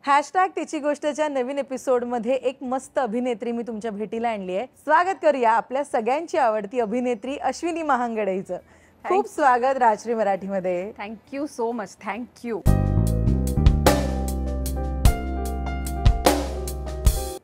Hashtag तिची गोष्टच्या नवीन एपिसोडमध्ये एक मस्त अभिनेत्री मी तुमच्या भेटीला आणली आहे. स्वागत करूया आपल्या सगळ्यांची आवडती अभिनेत्री अश्विनी महांगडे हिचं. खूप स्वागत राजश्री मराठीमध्ये. Thank you so much. थँक्यू.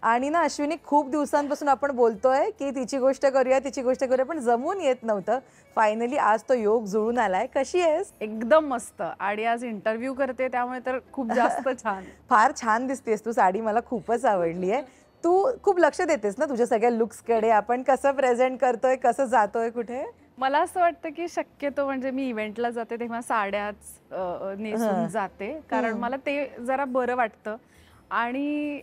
आणि ना अश्विनी, खूप दिवसांपासून आपण बोलतोय की तिची गोष्ट करूया पण जमून येत नव्हतं. फायनली आज तो योग जुळून आलाय. कशी आहेस? एकदम मस्त. आणि आज इंटरव्ह्यू करते त्यामुळे तर खूप जास्त छान. फार छान दिसतेस तू. साडी मला खूपच आवडली आहे. तू खूप लक्ष देतेस ना तुझ्या सगळ्या लुक्सकडे. आपण कसं प्रेझेंट करतोय, कसं जातोय कुठे. मला असं वाटतं की शक्यतो म्हणजे मी इव्हेंटला जाते तेव्हा साड्याच नेसून जाते, कारण मला ते जरा बरं वाटतं. आणि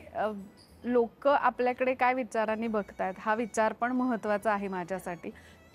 लोक आपल्याकडे काय विचारांनी बघतायत हा विचार पण महत्त्वाचा आहे माझ्यासाठी.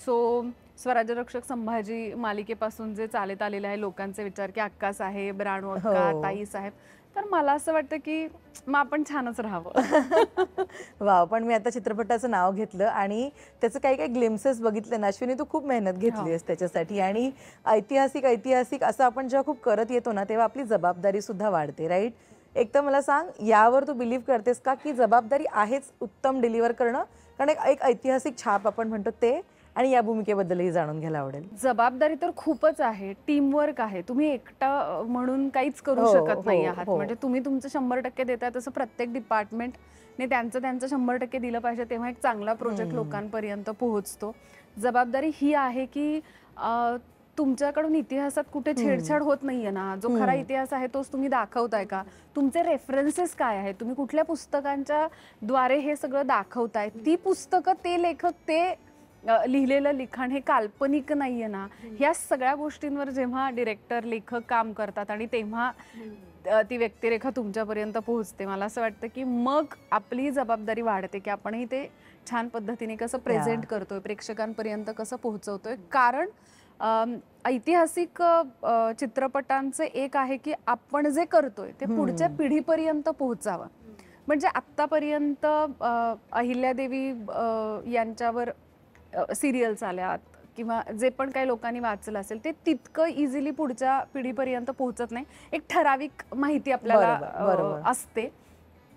सो स्वराज्य रक्षक संभाजी मालिकेपासून जे चालत आलेले आहे लोकांचे विचार की अक्का साहेब, राणू अक्का, ताई साहेब, तर मला असं वाटतं की मग आपण छानच राहावं. वाव. पण मी आता चित्रपटाचं नाव घेतलं आणि त्याचं काही काही ग्लिम्सेस बघितले ना अश्विनी, तू खूप मेहनत घेतली आहेस त्याच्यासाठी. आणि ऐतिहासिक असं आपण जेव्हा खूप करत येतो ना तेव्हा आपली जबाबदारी सुद्धा वाढते, राईट. एक तर मला सांग, यावर तू बिलीव्ह करतेस का की जबाबदारी आहेच उत्तम डिलिव्हर करणं? कारण एक ऐतिहासिक छाप आपण म्हणतो ते, आणि या भूमिकेबद्दलही जाणून घ्यायला आवडेल. जबाबदारी तर खूपच आहे. टीमवर्क आहे. तुम्ही एकटा म्हणून काहीच करू शकत नाही आहात. म्हणजे तुम्ही तुमचं 100% देताय तसं प्रत्येक डिपार्टमेंटने त्यांचं 100% दिलं पाहिजे, तेव्हा एक चांगला प्रोजेक्ट लोकांपर्यंत पोहोचतो. जबाबदारी ही आहे की तुमच्याकडून इतिहासात कुठे छेडछाड होत नाहीये ना. जो खरा इतिहास आहे तोच तुम्ही दाखवताय का? तुमचे रेफरन्सेस काय आहेत? तुम्ही कुठल्या पुस्तकांच्या द्वारे हे सगळं दाखवताय? ती पुस्तकं, ते लेखक, ते लिहिलेलं लिखाण हे काल्पनिक नाहीये ना. ह्या सगळ्या गोष्टींवर जेव्हा डिरेक्टर, लेखक काम करतात आणि तेव्हा ती व्यक्तिरेखा तुमच्यापर्यंत पोहोचते, मला असं वाटतं की मग आपली जबाबदारी वाढते की आपणही ते छान पद्धतीने कसं प्रेझेंट करतोय, प्रेक्षकांपर्यंत कसं पोहोचवतोय. कारण ऐतिहासिक चित्रपटांचे एक आहे की आपण जे करतोय ते पुढच्या पिढीपर्यंत पोहोचावं. म्हणजे आत्तापर्यंत अहिल्यादेवी यांच्यावर सिरियल्स आल्यात किंवा जे पण काही लोकांनी वाचलं असेल ते तितकं इझिली पुढच्या पिढीपर्यंत पोहोचत नाही. एक ठराविक माहिती आपल्याला असते.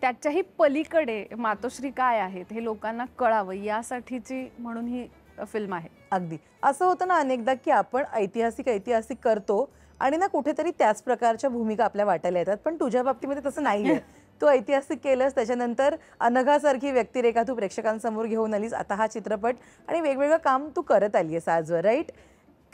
त्याच्याही पलीकडे मातोश्री काय आहेत हे लोकांना कळावं यासाठीची म्हणून ही फिल्म आहे. अगदी असं होतं ना अनेकदा की आपण ऐतिहासिक करतो आणि ना कुठेतरी त्याच प्रकारच्या भूमिका आपल्या वाटायला येतात. पण तुझ्या बाबतीमध्ये तसं नाहीये. तू ऐतिहासिक केलंस, त्याच्यानंतर अनघासारखी व्यक्तिरेखा तू प्रेक्षकांसमोर घेऊन आलीस, आता हा चित्रपट, आणि वेगवेगळं काम तू करत आली आहेस आजवर, राईट.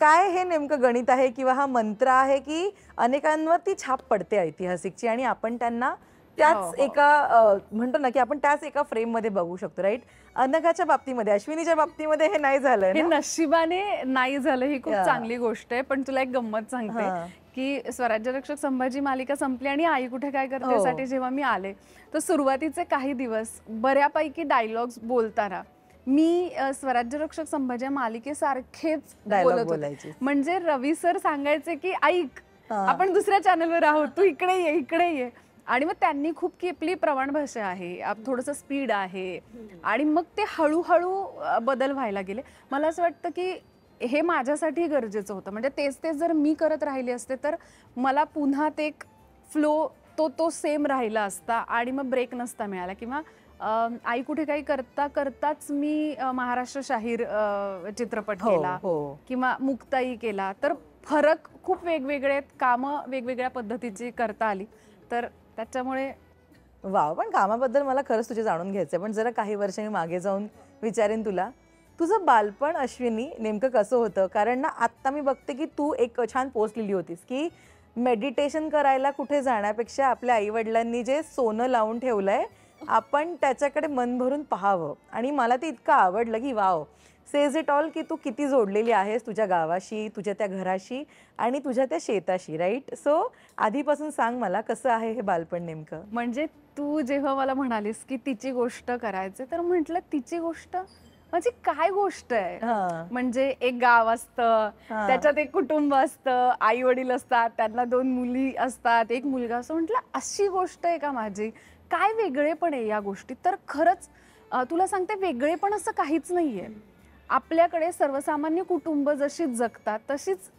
काय हे नेमकं गणित आहे किंवा हा मंत्र आहे की अनेकांवर ती छाप पडते ऐतिहासिकची आणि आपण त्यांना त्याच एका म्हणतो ना की आपण त्याच एका फ्रेम मध्ये बघू शकतो, राईट. अनघाच्या बाबतीमध्ये, अश्विनीच्या बाबतीमध्ये हे नाही झालं. हे नशिबाने नाही झालं, ही खूप चांगली गोष्ट आहे. पण तुला एक गंमत सांगते की स्वराज्य रक्षक संभाजी मालिका संपली आणि आई कुठे काय करते साठी जेव्हा मी आले तर सुरुवातीचे काही दिवस बऱ्यापैकी डायलॉग्स बोलताना मी स्वराज्य रक्षक संभाजी मालिकेसारखेच बोलत होते. म्हणजे रवी सर सांगायचे की ऐक, आपण दुसऱ्या चॅनलवर आहोत, तू इकडे ये. आणि मग त्यांनी खूप की आपली प्रमाण भाषा आहे, थोडंसं स्पीड आहे, आणि मग ते हळूहळू बदल व्हायला गेले. मला असं वाटतं की हे माझ्यासाठी गरजेचं होतं. म्हणजे तेच जर मी करत राहिले असते तर मला पुन्हा ते एक फ्लो तो सेम राहिला असता आणि मग ब्रेक नसता मिळाला. किंवा आई कुठे काही करताच मी महाराष्ट्र शाहीर चित्रपट केला किंवा मुक्ताई केला, तर फरक खूप वेगवेगळे, कामं वेगवेगळ्या पद्धतीची करता आली. तर त्याच्यामुळे वाव. पण कामाबद्दल मला खरंच तुझे जाणून घ्यायचंय. पण जरा काही वर्ष मी मागे जाऊन विचारेन तुला, तुझं बालपण अश्विनी नेमकं कसं होतं? कारण ना आत्ता मी बघते की तू एक छान पोस्ट लिहिली होतीस की मेडिटेशन करायला कुठे जाण्यापेक्षा आपल्या आईवडिलांनी जे सोनं लावून ठेवलंय आपण त्याच्याकडे मन भरून पाहावं. आणि मला ते इतकं आवडलं की वाव, सेज इट ऑल की तू किती जोडलेली आहेस तुझ्या गावाशी, तुझ्या त्या घराशी आणि तुझ्या त्या शेताशी, राईट. सो आधीपासून सांग मला कसं आहे हे बालपण नेमकं. म्हणजे तू जेव्हा मला म्हणालीस की तिची गोष्ट करायची, तर म्हटलं तिची गोष्ट म्हणजे काय गोष्ट आहे. म्हणजे एक गाव असतं, त्याच्यात एक कुटुंब असतं, आई वडील असतात, त्यांना 2 मुली असतात, एक मुलगा असतो. म्हटलं अशी गोष्ट आहे का माझी? काय वेगळेपण आहे या गोष्टीत? तर खरंच तुला सांगते, वेगळेपण असं काहीच नाहीये. आपल्याकडे सर्वसामान्य कुटुंब जशी जगतात तशीच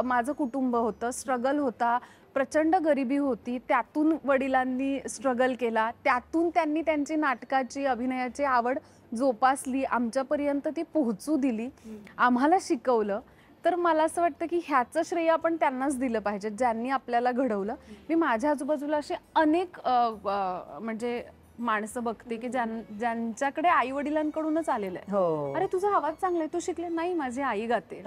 माझं कुटुंब होतं, स्ट्रगल होता, प्रचंड गरिबी होती, त्यातून वडिलांनी स्ट्रगल केला, त्यातून त्यांनी त्यांची नाटकाची अभिनयाची आवड जोपासली, आमच्यापर्यंत ती पोहोचू दिली, आम्हाला शिकवलं. तर मला असं वाटतं की ह्याचं श्रेय आपण त्यांनाच दिलं पाहिजे ज्यांनी आपल्याला घडवलं. मी माझ्या आजूबाजूला असे अनेक म्हणजे माणसं बघते की ज्यांच्याकडे आई वडिलांकडूनच आलेलं आहे. अरे तुझा आवाज चांगला आहे, तू शिकले? नाही, माझी आई गाते.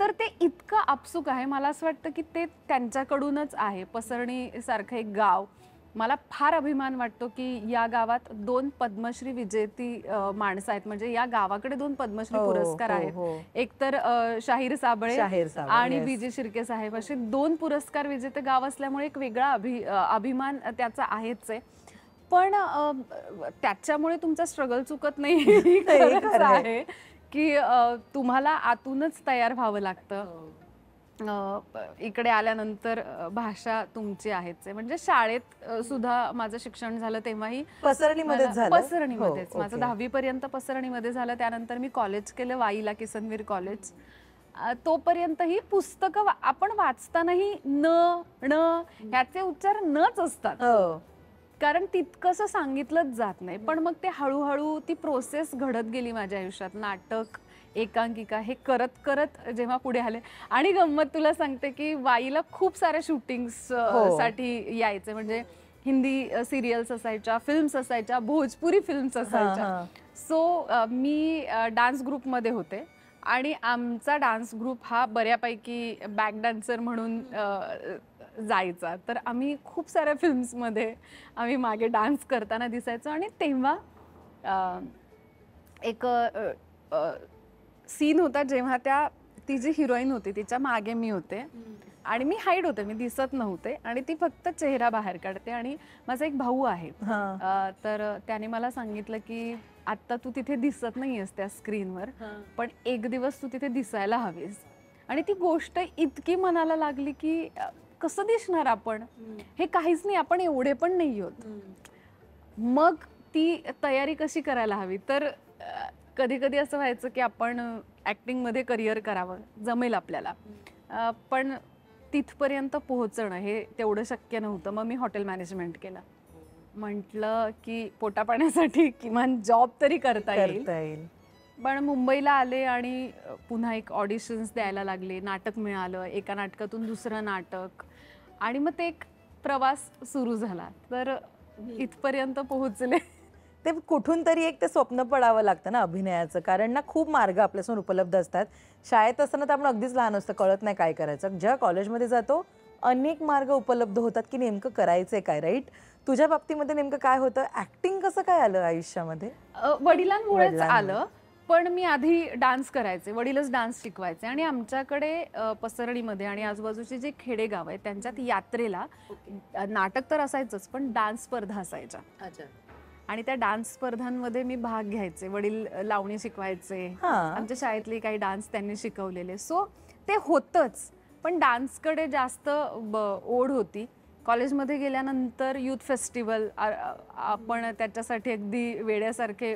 तर ते इतकं आपसुक आहे. मला असं वाटतं की ते त्यांच्याकडूनच आहे. पसरणी सारखं एक गाव, मला फार अभिमान वाटतो की या गावात 2 पद्मश्री विजेती माणसं आहेत. म्हणजे या गावाकडे 2 पद्मश्री पुरस्कार आहेत. एक तर शाहीर साबळे आणि विजय शिर्के साहेब, असे 2 पुरस्कार विजेते गाव असल्यामुळे एक वेगळा अभिमान त्याचा आहेच आहे. पण त्याच्यामुळे तुमचा स्ट्रगल चुकत नाही. खरंच आहे की तुम्हाला आतूनच तयार व्हावं लागतं. इकडे आल्यानंतर भाषा तुमची आहेच. म्हणजे शाळेत सुद्धा माझं शिक्षण झालं तेव्हाही पसरणीमध्येच. माझं 10वी पर्यंत पसरणीमध्ये झालं. त्यानंतर मी कॉलेज केलं वाईला, किसनवीर कॉलेज. तोपर्यंतही पुस्तकं आपण वाचतानाही न ह्याचे उच्चार नच असतात, कारण तितकंसं सांगितलंच जात नाही. पण मग ते हळूहळू ती प्रोसेस घडत गेली माझ्या आयुष्यात. नाटक, एकांकिका हे करत करत जेव्हा पुढे आले. आणि गंमत तुला सांगते की वाईला खूप साऱ्या शूटिंग्स साठी यायचे. म्हणजे हिंदी सिरियल्स असायच्या, फिल्म्स असायच्या, भोजपुरी फिल्म्स असायच्या. सो मी डान्स ग्रुपमध्ये होते आणि आमचा डान्स ग्रुप हा बऱ्यापैकी बॅक डान्सर म्हणून जायचा. तर आम्ही खूप साऱ्या फिल्म्समध्ये आम्ही मागे डान्स करताना दिसायचो. आणि तेव्हा एक सीन होता जेव्हा ती जी हिरोईन होती तिच्या मागे मी होते आणि मी हाईड होते, मी दिसत नव्हते आणि ती फक्त चेहरा बाहेर काढते. आणि माझा एक भाऊ आहे, तर त्याने मला सांगितलं की आता तू तिथे दिसत नाहीयेस त्या स्क्रीनवर, पण एक दिवस तू तिथे दिसायला हवीस. आणि ती गोष्ट इतकी मनाला लागली की कसं दिसणार आपण, हे काहीच नाही, आपण एवढे पण नाही होत. मग ती तयारी कशी करायला हवी. तर कधी कधी असं व्हायचं की आपण ॲक्टिंगमध्ये करिअर करावं, जमेल आपल्याला, पण तिथपर्यंत पोहोचणं हे तेवढं शक्य नव्हतं. मग मी हॉटेल मॅनेजमेंट केलं. म्हटलं की पोटापाण्यासाठी किमान जॉब तरी करता येईल. पण मुंबईला आले आणि पुन्हा एक ऑडिशन्स द्यायला लागले, नाटक मिळालं, एका नाटकातून दुसरं नाटक, आणि मग ते एक प्रवास सुरू झाला. तर इथपर्यंत पोहोचले. ते कुठून तरी एक ते स्वप्न पडावं लागतं ना अभिनयाचं, कारण ना खूप मार्ग आपल्यासमोर उपलब्ध असतात. शाळेत असताना तर आपण अगदीच लहान असतं, कळत नाही काय करायचं. जेव्हा कॉलेजमध्ये जातो अनेक मार्ग उपलब्ध होतात की नेमकं करायचंय काय, राईट? तुझ्या बाबतीमध्ये नेमकं काय होतं? ऍक्टिंग कसं काय आलं आयुष्यामध्ये? वडिलांमुळेच आलं. पण मी आधी डान्स करायचे, वडीलच डान्स शिकवायचे. आणि आमच्याकडे पसरणीमध्ये आणि आजूबाजूचे जे खेडेगाव आहेत त्यांच्यात यात्रेला नाटक तर असायचंच, पण डान्स स्पर्धा असायच्या. आणि त्या डान्स स्पर्धांमध्ये मी भाग घ्यायचे. वडील लावणी शिकवायचे, आमच्या शाळेतले काही डान्स त्यांनी शिकवलेले. सो ते होतंच, पण डान्सकडे जास्त ओढ होती. कॉलेजमध्ये गेल्यानंतर युथ फेस्टिवल, आपण त्याच्यासाठी अगदी वेड्यासारखे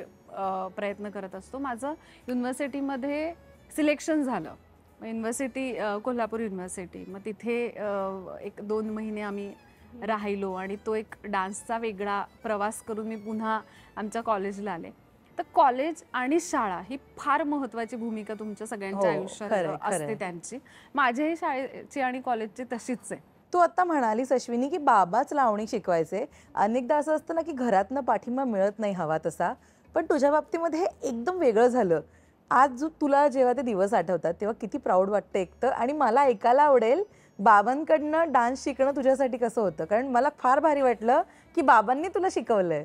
प्रयत्न करत असतो. माझं युनिव्हर्सिटीमध्ये सिलेक्शन झालं. University Kolhapur university. मग तिथे 1-2 महिने आम्ही राहिलो आणि तो एक डान्सचा वेगळा प्रवास करून मी पुन्हा आमच्या कॉलेजला आले. तर कॉलेज आणि शाळा ही फार महत्त्वाची भूमिका तुमच्या सगळ्यांच्या आयुष्यात असते त्यांची. माझ्याही शाळेची आणि कॉलेजची तशीच आहे. तू आता म्हणालीस अश्विनी की बाबाच लावणी शिकवायचे. अनेकदा असं असतं ना की घरातनं पाठिंबा मिळत नाही हवा तसा, पण तुझ्या बाबतीमध्ये हे एकदम वेगळं झालं. आज तुला जेव्हा ते दिवस आठवतात तेव्हा किती प्राऊड वाटतं एकतर. आणि मला ऐकायला आवडेल बाबांकडनं डान्स शिकणं तुझ्यासाठी कसं होतं, कारण मला फार भारी वाटलं की बाबांनी तुला शिकवलंय.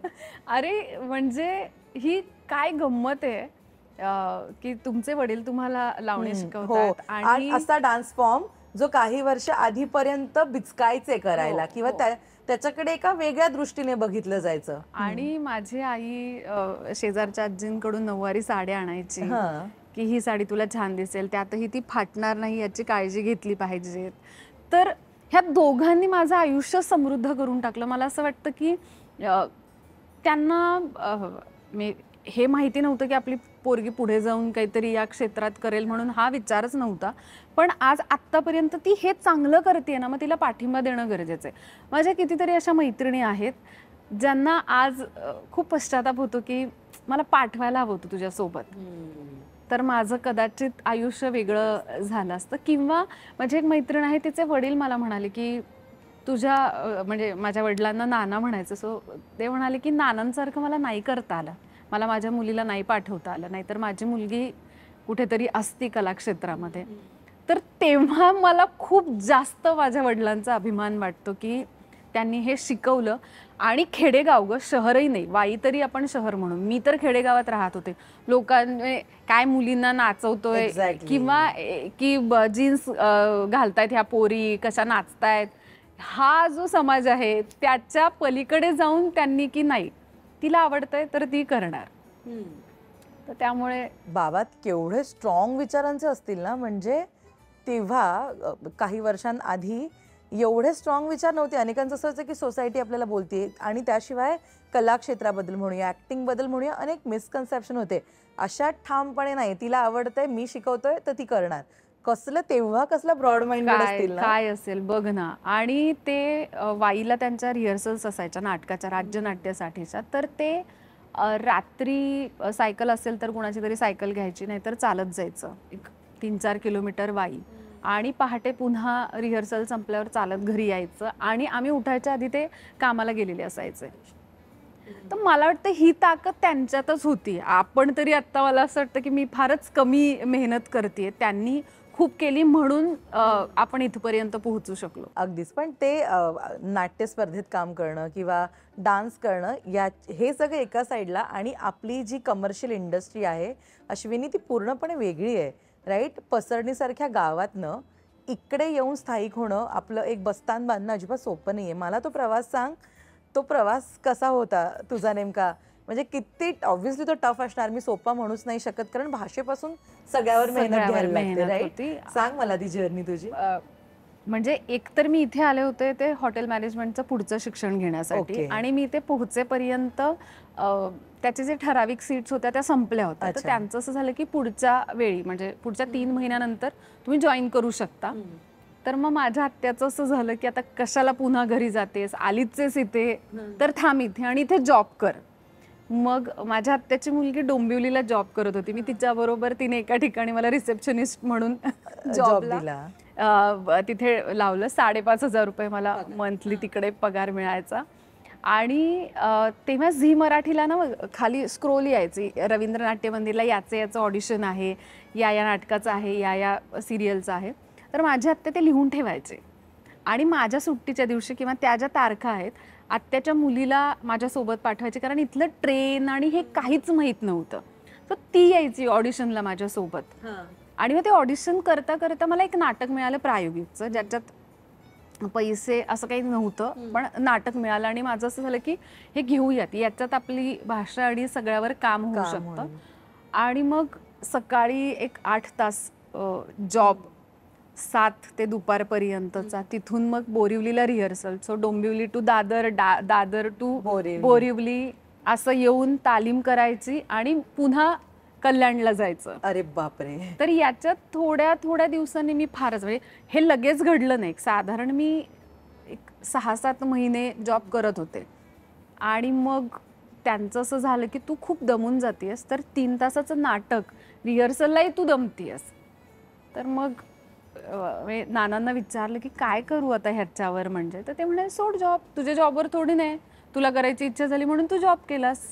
अरे म्हणजे ही काय गंमत आहे की तुमचे वडील तुम्हाला लावणी शिकवतात आणि असा डान्स फॉर्म जो काही वर्ष आधीपर्यंत बिचकायचे करायला किंवा त्याच्याकडे एका वेगळ्या दृष्टीने बघितलं जायचं. आणि माझी आई शेजारच्या आजींकडून नऊवारी साड्या आणायची की ही साडी तुला छान दिसेल, त्यातही ती फाटणार नाही याची काळजी घेतली पाहिजे. तर ह्या दोघांनी माझं आयुष्य समृद्ध करून टाकलं. मला असं वाटतं की त्यांना हे माहिती नव्हतं की आपली पोरगी पुढे जाऊन काहीतरी या क्षेत्रात करेल म्हणून हा विचारच नव्हता. पण आज आत्तापर्यंत ती हे चांगलं करते ना, मग तिला पाठिंबा देणं गरजेचं आहे. माझ्या कितीतरी अशा मैत्रिणी आहेत ज्यांना आज खूप पश्चाताप होतो की मला पाठवायला हवं होतं तुझ्यासोबत, तर माझं कदाचित आयुष्य वेगळं झालं असतं. किंवा माझी एक मैत्रीण आहे, तिचे वडील मला म्हणाले की तुझ्या म्हणजे माझ्या वडिलांना नाना म्हणायचं, सो ते म्हणाले की नानांसारखं मला नाही करता आलं, मला माझ्या मुलीला नाही पाठवता आलं, नाहीतर माझी मुलगी कुठेतरी असती कलाक्षेत्रामध्ये. तर तेव्हा मला खूप जास्त माझ्या वडिलांचा अभिमान वाटतो की त्यांनी हे शिकवलं. आणि खेडेगाव ग, शहरही नाही, वाई तरी आपण शहर म्हणून, मी तर खेडेगावात राहत होते. लोकांनी काय मुलींना नाचवतोय किंवा की जीन्स घालतायत ह्या पोरी, कशा नाचतायत, हा जो समाज आहे त्याच्या पलीकडे जाऊन त्यांनी की नाही, तिला आवडतंय तर ती करणार. तर त्यामुळे बाबा केवढे स्ट्रॉंग विचारांचे असतील ना. म्हणजे तेव्हा काही वर्षांआधी एवढे स्ट्रॉंग विचार नव्हते. अनेकांचं असं होतं की सोसायटी आपल्याला बोलते, आणि त्याशिवाय कला क्षेत्राबद्दल म्हणूया, ॲक्टिंगबद्दल म्हणूया, अनेक मिसकन्सेप्शन होते. अशा ठामपणे नाही, तिला आवडतंय, मी शिकवतोय तर ती करणार. कसलं तेव्हा कसलं ब्रॉड माइंडेड असतील ना. काय असेल बघ ना. आणि ते वाईला त्यांच्या रिहर्सल्स असायच्या नाटकाच्या, राज्यनाट्यासाठीच्या, तर ते रात्री सायकल असेल तर कुणाची तरी सायकल घ्यायची, नाहीतर चालत जायचं एक 3-4 किलोमीटर वाई, आणि पहाटे पुन्हा रिहर्सल संपल्यावर चालत घरी यायचं, आणि आम्ही उठायच्या आधी ते कामाला गेलेले असायचे. तर मला वाटतं ही ताकद त्यांच्यातच होती. आपण तरी आत्ता मला असं वाटतं की मी फारच कमी मेहनत करते, त्यांनी खूप केली म्हणून आपण इथपर्यंत पोहोचू शकलो. अगदीच. पण ते नाट्य स्पर्धेत काम करणं किंवा डान्स करणं, या हे सगळं एका साईडला, आणि आपली जी कमर्शियल इंडस्ट्री आहे अश्विनी, ती पूर्णपणे वेगळी आहे, राईट. पसरणीसारख्या गावातनं इकडे येऊन स्थायिक होणं, आपलं एक बस्तान बांधणं अजिबात सोपं नाही आहे. मला तो प्रवास सांग, तो प्रवास कसा होता तुझा नेमका? म्हणजे किती, ऑब्व्हियसली तो टफ असणार, मी सोपा म्हणूच नाही शकत, कारण भाषेपासून सगळ्यावर मेहनत घ्यायला लागते, राईट. सांग मला ती जर्नी तुझी. म्हणजे एकतर मी इथे आले होते ते हॉटेल मॅनेजमेंटचं पुढचं शिक्षण घेण्यासाठी, आणि मी इथे पोहोचेपर्यंत त्याचे जे ठराविक सीट्स होत्या त्या संपल्या होत्या. तर त्यांचं असं झालं की पुढच्या वेळी, म्हणजे पुढच्या 3 महिन्यानंतर तुम्ही जॉईन करू शकता. तर मग माझ्या आत्याचं असं झालं की आता कशाला पुन्हा घरी जातेस, आलीचेस इथे, तर थांब इथे आणि इथे जॉब कर. मग माझ्या आत्याची मुलगी डोंबिवलीला जॉब करत होती, मी तिच्याबरोबर, तिने एका ठिकाणी मला रिसेप्शनिस्ट म्हणून जॉबला तिथे लावलं. 5,500 रुपये मला मंथली तिकडे पगार मिळायचा. आणि तेव्हा झी मराठीला ना खाली स्क्रोल यायची, रवींद्र नाट्य मंदिरला याचं ऑडिशन आहे, या नाटकाचं आहे, या सिरियलचं आहे. तर माझ्या आत्या ते लिहून ठेवायचे, आणि माझ्या सुट्टीच्या दिवशी किंवा त्या ज्या तारखा आहेत आत्याच्या मुलीला माझ्यासोबत पाठवायचे, कारण इथलं ट्रेन आणि हे काहीच माहीत नव्हतं. तर ती यायची ऑडिशनला माझ्यासोबत. आणि मग ते ऑडिशन करता करता मला एक नाटक मिळालं प्रायोगिकचं, ज्याच्यात पैसे असं काही नव्हतं, पण नाटक मिळालं. आणि माझं असं झालं की हे घेऊयात, याच्यात आपली भाषा आणि सगळ्यावर काम होऊ शकतं. आणि मग सकाळी एक 8 तास जॉब, 7 ते दुपारपर्यंतचा, तिथून मग बोरिवलीला rehearsal, so Dombivli to Dadar, Dadar to Borivali, असं येऊन तालीम करायची आणि पुन्हा कल्याणला जायचं. अरे बापरे. तर याच्यात थोड्या दिवसांनी मी फारच, म्हणजे हे लगेच घडलं नाही, साधारण मी एक 6-7 महिने जॉब करत होते. आणि मग त्यांचं असं झालं की तू खूप दमून जातेस, तर 3 तासाचं नाटक रिहर्सललाही तू दमतीयस. तर मग नानांना विचारलं की काय करू आता ह्याच्यावर, म्हणजे तर ते म्हणाले सोड जॉब, तुझ्या जॉबवर थोडी नाही, तुला करायची इच्छा झाली म्हणून तू जॉब केलास.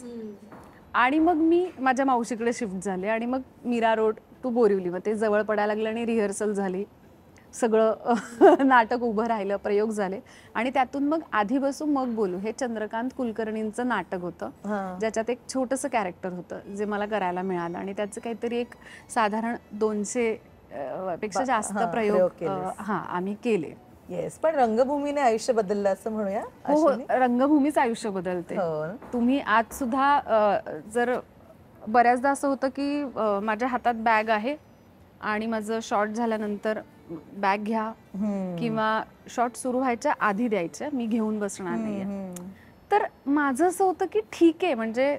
आणि मग मी माझ्या मावशीकडे शिफ्ट झाले, आणि मग मीरा रोड टू बोरिवली, मग ते जवळ पडायला लागलं, आणि रिहर्सल झाली, सगळं नाटक उभं राहिलं, प्रयोग झाले. आणि त्यातून मग आधी बसू मग बोलू, हे चंद्रकांत कुलकर्णींचं नाटक होतं, ज्याच्यात एक छोटंसं कॅरेक्टर होतं जे मला करायला मिळालं, आणि त्याचं काहीतरी एक साधारण 200 पेक्षा जास्त प्रयोग आम्ही केले. येस. पण रंगभूमीने आयुष्य बदललं असं म्हणूया. हो, रंगभूमीच आयुष्य बदलते. तुम्ही आज सुद्धा जर, बऱ्याचदा असं होतं की माझ्या हातात बॅग आहे आणि माझं शॉट झाल्यानंतर बॅग घ्या, किंवा शॉट सुरू व्हायच्या आधी द्यायचं, मी घेऊन बसणार नाहीये. तर माझं असं होतं की ठीक आहे, म्हणजे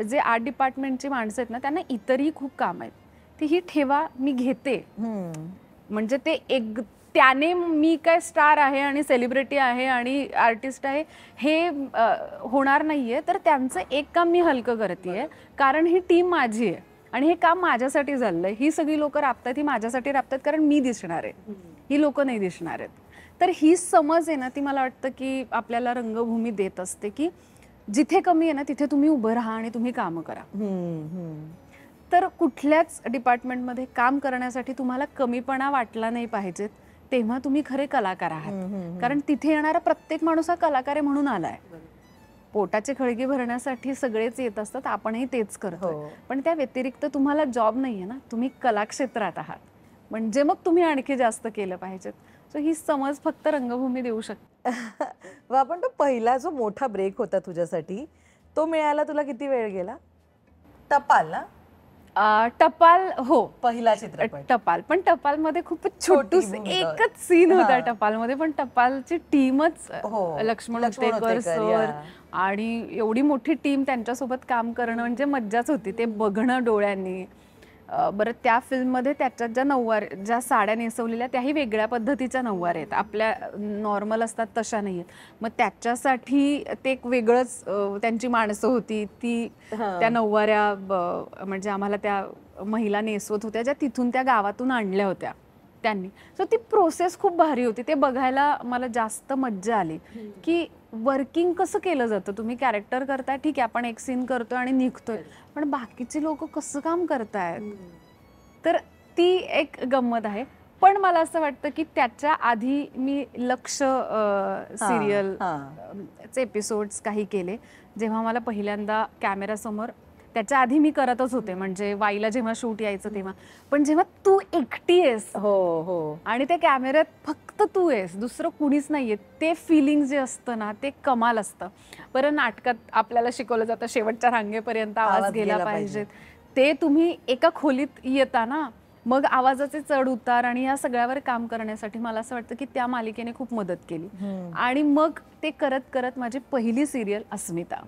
जे आर्ट डिपार्टमेंटची माणसं आहेत ना त्यांना इतरही खूप काम आहेत, ती ही ठेवा, मी घेते. म्हणजे ते एक त्याने मी काय स्टार आहे आणि सेलिब्रिटी आहे आणि आर्टिस्ट आहे हे होणार नाहीये. तर त्यांचं एक काम मी हलकं करतेय, कारण ही टीम माझी आहे आणि हे काम माझ्यासाठी झालंय. ही सगळी लोक राबतात, ही माझ्यासाठी राबतात, कारण मी दिसणार आहे, ही लोक नाही दिसणार आहेत. तर ही समज आहे ना, ती मला वाटतं की आपल्याला रंगभूमी देत असते की जिथे कमी आहे ना तिथे तुम्ही उभं राहा आणि तुम्ही कामं करा. तर कुठल्याच डिपार्टमेंटमध्ये काम करण्यासाठी तुम्हाला कमीपणा वाटला नाही पाहिजेत, तेव्हा तुम्ही खरे कलाकार आहात. कारण तिथे येणारा प्रत्येक माणूस हा कलाकार आहे म्हणून आलाय. पोटाचे खळगे भरण्यासाठी सगळेच येत असतात, आपणही तेच करतो. पण त्या व्यतिरिक्त तुम्हाला जॉब नाहीये ना, तुम्ही कलाक्षेत्रात आहात, म्हणजे मग तुम्ही आणखी जास्त केलं पाहिजेत. सो ही समज फक्त रंगभूमी देऊ शकते. पण तो पहिला जो मोठा ब्रेक होता तुझ्यासाठी, तो मिळायला तुला किती वेळ गेला? टपाल ना? टपाल, हो, पहिला चित्रपट टपाल. पण टपालमध्ये खूप छोटूस एकच सीन होता टपालमध्ये, पण टपालची टीमच लक्ष्मण उतेकर सर आणि एवढी मोठी टीम, त्यांच्यासोबत काम करणं म्हणजे मज्जाच होती. ते बघणं डोळ्यांनी. बरं, त्या फिल्ममध्ये त्याच्यात ज्या साड्या नेसवलेल्या त्याही वेगळ्या पद्धतीच्या नऊवार आहेत, आपल्या नॉर्मल असतात तशा नाही आहेत. मग त्याच्यासाठी ते एक वेगळंच त्यांची माणसं होती, ती त्या नऊवाऱ्या म्हणजे आम्हाला त्या महिला नेसवत होत्या, ज्या तिथून त्या गावातून आणल्या होत्या त्यांनी. सो ती प्रोसेस खूप भारी होती. ते बघायला मला जास्त मज्जा आली की वर्किंग कसं केलं जातं. तुम्ही कॅरेक्टर करताय, ठीक आहे, आपण एक सीन करतोय आणि निघतोय, पण बाकीचे लोक कसं काम करतायत, तर ती एक गंमत आहे. पण मला असं वाटतं की त्याच्या आधी मी लक्ष सिरियलचे एपिसोड्स काही केले, जेव्हा मला पहिल्यांदा कॅमेरासमोर, त्याच्या आधी मी करतच होते, म्हणजे वाईला जेव्हा शूट यायचं तेव्हा. पण जेव्हा तू एकटी आहेस आणि त्या कॅमेऱ्यात फक्त तू आहेस, दुसरं कुणीच नाहीये, ते फिलिंग जे असतं ना ते कमाल असतं. बरं, नाटकात आपल्याला शिकवलं जातं शेवटच्या रांगेपर्यंत आवाज गेला पाहिजे. ते तुम्ही एका खोलीत येता ना, मग आवाजाचे चढ उतार आणि या सगळ्यावर काम करण्यासाठी मला असं वाटतं की त्या मालिकेने खूप मदत केली. आणि मग ते करत करत माझी पहिली सिरियल अस्मिता,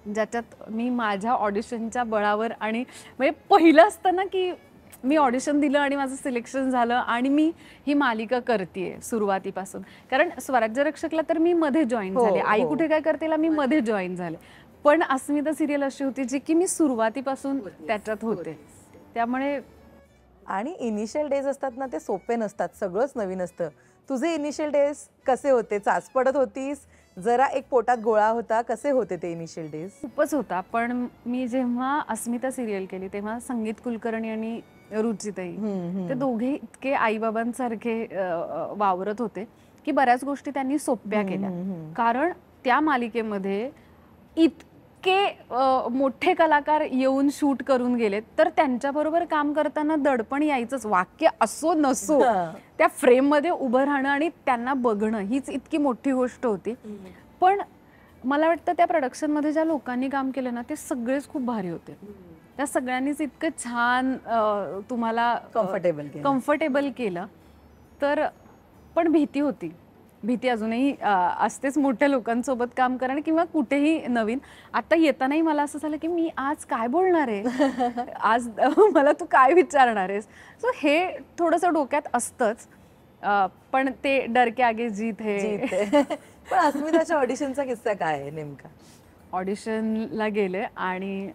ज्याच्यात मी माझ्या ऑडिशनच्या बळावर, आणि म्हणजे पहिलं असतं ना की मी ऑडिशन दिलं आणि माझं सिलेक्शन झालं आणि मी ही मालिका करतेय सुरुवातीपासून. कारण स्वराज्य रक्षकला तर मी मध्ये जॉईन झाले, आई कुठे काय करतेला मी मध्ये जॉईन झाले, पण अस्मिता सिरियल अशी होती जी की मी सुरुवातीपासून त्याच्यात होते. त्यामुळे आणि इनिशियल डेज असतात ना, ते सोपे नसतात, सगळंच नवीन असतं. तुझे इनिशियल डेज कसे होते? चाच पडत होतीस, जरा एक पोटात गोळा होता, कसे होते ते इनिशियल डेज? खूपच होता. पण मी जेव्हा अस्मिता सिरियल केली तेव्हा संगीत कुलकर्णी आणि रुचिताई, ते दोघे इतके आईबाबांसारखे वावरत होते की बऱ्याच गोष्टी त्यांनी सोप्या केल्या. कारण त्या मालिकेमध्ये इतके मोठे कलाकार येऊन शूट करून गेलेत, तर त्यांच्याबरोबर काम करताना दडपण यायचंच, वाक्य असो नसो, त्या फ्रेम मध्ये उभं राहणं आणि त्यांना बघणं हीच इतकी मोठी गोष्ट होती. पण मला वाटतं त्या प्रोडक्शनमध्ये ज्या लोकांनी काम केलं ना ते सगळेच खूप भारी होते. त्या सगळ्यांनीच इतकं छान तुम्हाला कम्फर्टेबल केलं. तर पण भीती होती, भीती अजूनही असतेच मोठ्या लोकांसोबत काम करणं किंवा कुठेही नवीन. आता येतानाही मला असं झालं की मी आज काय बोलणार आहे, आज मला तू काय विचारणार आहेस. सो हे थोडंसं डोक्यात असतंच. पण ते डर के आगे जीत है. पण अस्मिताच्या ऑडिशनचा किस्सा काय आहे नेमका? ऑडिशनला गेले आणि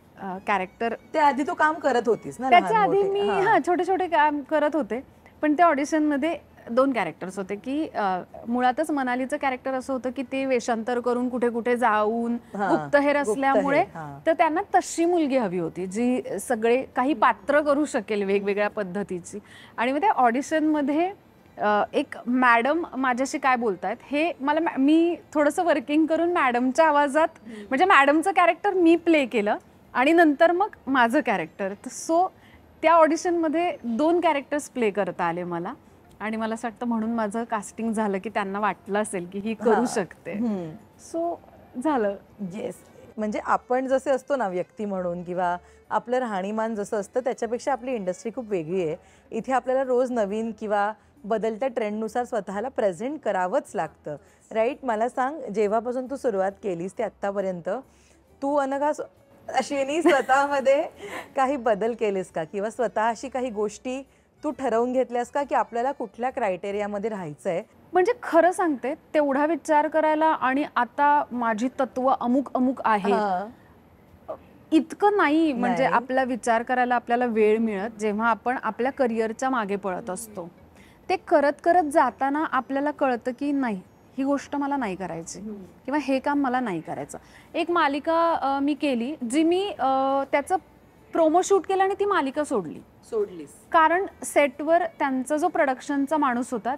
कॅरेक्टर, त्याआधी तू काम करत होतीस ना? त्याच्या आधी मी छोटे छोटे काम करत होते. पण त्या ऑडिशनमध्ये 2 कॅरेक्टर्स होते की मुळातच मनालीचं कॅरेक्टर असं होतं की ते वेषांतर करून कुठे कुठे जाऊन गुप्तहेर असल्यामुळे, तर त्यांना तशी मुलगी हवी होती जी सगळे काही पात्र करू शकेल वेगवेगळ्या पद्धतीची. आणि मग त्या ऑडिशनमध्ये एक मॅडम माझ्याशी काय बोलतायत हे मी थोडंसं वर्किंग करून मॅडमच्या आवाजात, म्हणजे मॅडमचं कॅरेक्टर मी प्ले केलं आणि नंतर मग माझं कॅरेक्टर. सो त्या ऑडिशनमध्ये 2 कॅरेक्टर्स प्ले करता आले मला. आणि मला असं वाटतं म्हणून माझं कास्टिंग झालं की त्यांना वाटलं असेल की ही करू शकते. सो झालं. येस, म्हणजे आपण जसे असतो ना व्यक्ती म्हणून, किंवा आपलं राहणीमान जसं असतं त्याच्यापेक्षा आपली इंडस्ट्री खूप वेगळी आहे. इथे आपल्याला रोज नवीन किंवा बदलत्या ट्रेंडनुसार स्वतःला प्रेझेंट करावंच लागतं, राईट? मला सांग, जेव्हापासून तू सुरुवात केलीस ते आत्तापर्यंत तू अनघा अश्विनी, स्वतःमध्ये काही बदल केलेस का, किंवा स्वतःशी काही गोष्टी तू ठरवून घेतल्यास का, की आपल्याला कुठल्या क्रायटेरियामध्ये राहायचंय? म्हणजे खरं सांगते, तेवढा विचार करायला आणि आता माझी तत्व अमुक अमुक आहे इतकं नाही. म्हणजे आपला विचार करायला आपल्याला वेळ मिळत जेव्हा आपण आपल्या करिअरच्या मागे पळत असतो. ते करत करत जाताना आपल्याला कळतं की नाही, ही गोष्ट मला नाही करायची किंवा हे काम मला नाही करायचं. एक मालिका मी केली जी मी त्याचं प्रोमो शूट केलं आणि ती मालिका सोडलीस. कारण सेटवर त्यांचा जो प्रोडक्शनचा माणूस होता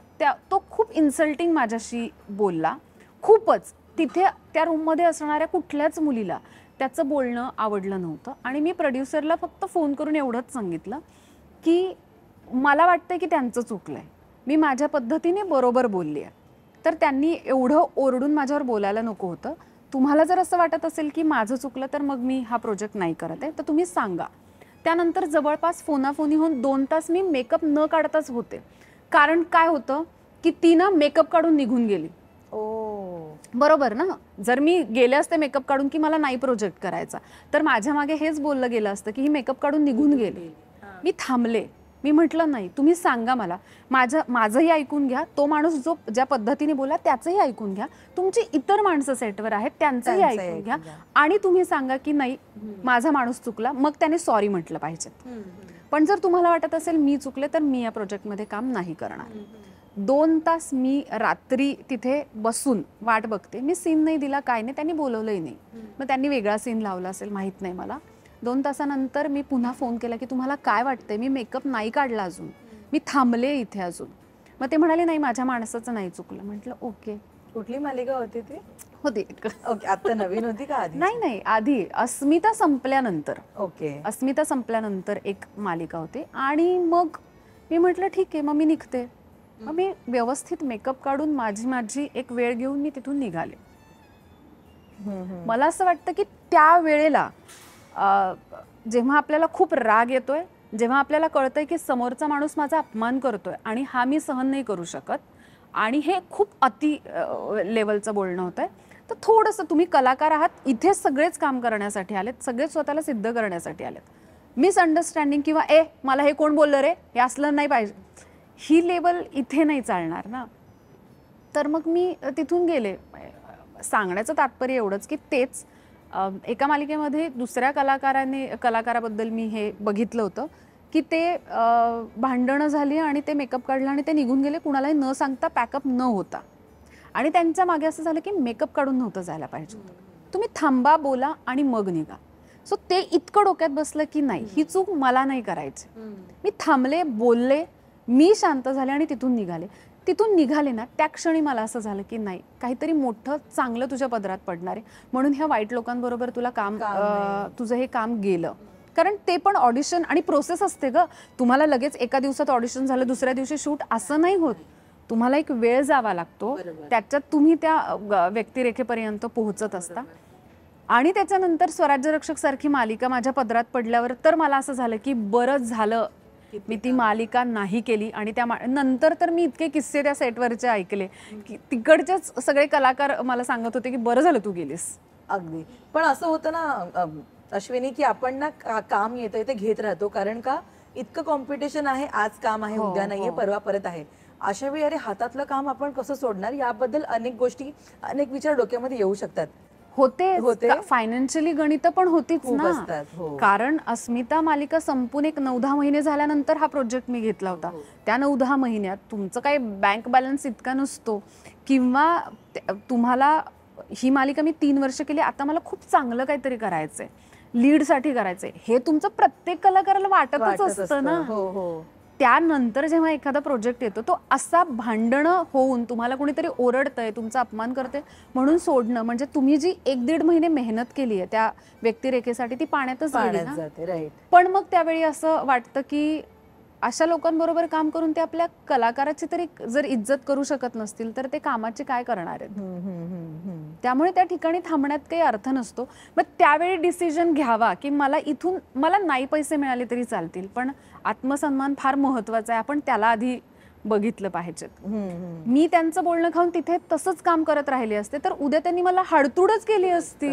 तो खूप इन्सल्टिंग माझ्याशी बोलला. खूपच. तिथे त्या रूममध्ये असणाऱ्या कुठल्याच मुलीला त्याचं बोलणं आवडलं नव्हतं. आणि मी प्रोड्युसरला फक्त फोन करून एवढंच सांगितलं की मला वाटतं की त्यांचं चुकलंय, मी माझ्या पद्धतीने बरोबर बोलली आहे. तर त्यांनी एवढं ओरडून माझ्यावर बोलायला नको होतं. तुम्हाला जर असं वाटत असेल की माझं चुकलं तर मग मी हा प्रोजेक्ट नाही करत आहे तर तुम्ही सांगा. त्यानंतर जवळपास फोनाफोनी होऊन 2 तास मी मेकअप न काढताच होते. कारण काय होतं की ती ना मेकअप काढून निघून गेली. बरोबर ना. जर मी गेले असते मेकअप काढून की मला नाही प्रोजेक्ट करायचा तर माझ्या मागे हेच बोललं गेलं असतं की ही मेकअप काढून निघून गेली. मी थांबले. मी म्हटलं नाही, तुम्ही सांगा मला, माझंही ऐकून घ्या, तो माणूस जो ज्या पद्धतीने बोला त्याचंही ऐकून घ्या, तुमची इतर माणसं सेटवर आहेत त्यांचंही ऐकून घ्या आणि तुम्ही सांगा की नाही माझा माणूस चुकला. मग त्याने सॉरी म्हटलं पाहिजे. पण जर तुम्हाला वाटत असेल मी चुकले तर मी या प्रोजेक्टमध्ये काम नाही करणार. 2 तास मी रात्री तिथे बसून वाट बघते. मी सीन नाही दिला, काय नाही, त्यांनी बोलवलंही नाही. मग त्यांनी वेगळा सीन लावला असेल, माहीत नाही मला. 2 तासानंतर मी पुन्हा फोन केला की तुम्हाला काय वाटतंय, मी मेकअप नाही काढला अजून, मी थांबले इथे अजून. मग ते म्हणाले नाही माझ्या माणसाचं नाही चुकलं. म्हटलं ओके. कुठली मालिका होती ती? होती ओके. आता नवीन होती का आधी? नाही, आधी अस्मिता संपल्यानंतर. ओके. अस्मिता संपल्यानंतर एक मालिका होती आणि मग मी म्हटलं ठीक आहे, मग मी निघते. मग मी व्यवस्थित मेकअप काढून माझी एक वेळ घेऊन मी तिथून निघाले. मला असं वाटतं की त्या वेळेला जेव्हा आपल्याला खूप राग येतोय, जेव्हा आपल्याला कळतंय की समोरचा माणूस माझा अपमान करतोय आणि हा मी सहन नाही करू शकत आणि हे खूप अति लेवलचं बोलणं होतंय, तर थोडंसं तुम्ही कलाकार आहात, इथे सगळेच काम करण्यासाठी आलेत, सगळेच स्वतःला सिद्ध करण्यासाठी आलेत. मिसअंडरस्टँडिंग किंवा मला हे कोण बोललं रे, हे असलं नाही पाहिजे, ही लेवल इथे नाही चालणार ना. तर मग मी तिथून गेले. सांगण्याचं तात्पर्य एवढंच की तेच एका मालिकेमध्ये दुसऱ्या कलाकाराबद्दल मी हे बघितलं होतं की ते भांडणं झाली आणि ते मेकअप काढला आणि ते निघून गेले कुणालाही न सांगता, पॅकअप न होता. आणि त्यांच्या मागे असं झालं की मेकअप काढून नव्हतं जायला पाहिजे, तुम्ही थांबा, बोला आणि मग निघा. सो ते इतकं डोक्यात बसलं की नाही, ही चूक मला नाही करायची. मी थांबले, बोलले, मी शांत झाले आणि तिथून निघाले ना, त्या क्षणी मला असं झालं की नाही, काहीतरी मोठं चांगलं तुझ्या पदरात पडणार आहे, म्हणून ह्या वाईट लोकांबरोबर तुला तुझं हे काम गेलं. कारण ते पण ऑडिशन आणि प्रोसेस असते ग. तुम्हाला लगेच एका दिवसात ऑडिशन झालं, दुसऱ्या दिवशी शूट, असं नाही होत. तुम्हाला एक वेळ जावा लागतो, त्याच्यात तुम्ही त्या व्यक्तिरेखेपर्यंत पोहोचत असता. आणि त्याच्यानंतर स्वराज्य रक्षक सारखी मालिका माझ्या पदरात पडल्यावर तर मला असं झालं की बरंच झालं मी ती मालिका नाही केली. आणि त्या नंतर तर मी इतके किस्से त्या सेटवरचे ऐकले की तिकडचेच सगळे कलाकार मला सांगत होते की बरं झालं तू गेलीस. अगदी. पण असं होतं ना अश्विनी की आपण ना काम येतंय ते घेत राहतो, कारण का इतकं कॉम्पिटिशन आहे, आज काम आहे, उद्या नाहीये, परवा परत आहे. अशा वेळी अरे हातातलं काम आपण कसं सोडणार, याबद्दल अनेक गोष्टी, अनेक विचार डोक्यामध्ये येऊ शकतात. होते फायनान्शियली गणित पण होतीच ना. कारण अस्मिता मालिका संपून एक 9-10 महिने झाल्यानंतर हा प्रोजेक्ट मी घेतला होता. त्या 9-10 महिन्यात तुमचं काही बँक बॅलन्स इतका नसतो किंवा तुम्हाला ही मालिका मी 3 वर्ष केली, आता मला खूप चांगलं काहीतरी करायचंय, लीडसाठी करायचंय, हे तुमचं प्रत्येक कलाकाराला वाटतच असतं ना. त्यानंतर जेव्हा एखादा प्रोजेक्ट येतो तो असा भांडणं होऊन तुम्हाला कोणीतरी ओरडतंय, तुमचा अपमान करते म्हणून सोडणं, म्हणजे तुम्ही जी 1-1.5 महिने मेहनत केली आहे त्या व्यक्तिरेखेसाठी ती पाण्यातच गेली ना. पण मग त्यावेळी असं वाटतं की अशा लोकांबरोबर काम करून ते आपल्या कलाकाराची तरी जर इज्जत करू शकत नसतील तर ते कामाची काय करणार आहेत. त्यामुळे त्या ठिकाणी थांबण्यात काही अर्थ नसतो. मग त्यावेळी डिसिजन घ्यावा की मला नाही पैसे मिळाले तरी चालतील, पण आत्मसन्मान फार महत्वाचा आहे, आपण त्याला आधी बघितलं पाहिजेत. मी त्यांचं बोलणं खाऊन तिथे तसंच काम करत राहिले असते तर उद्या त्यांनी मला हाडतूडच केली असती.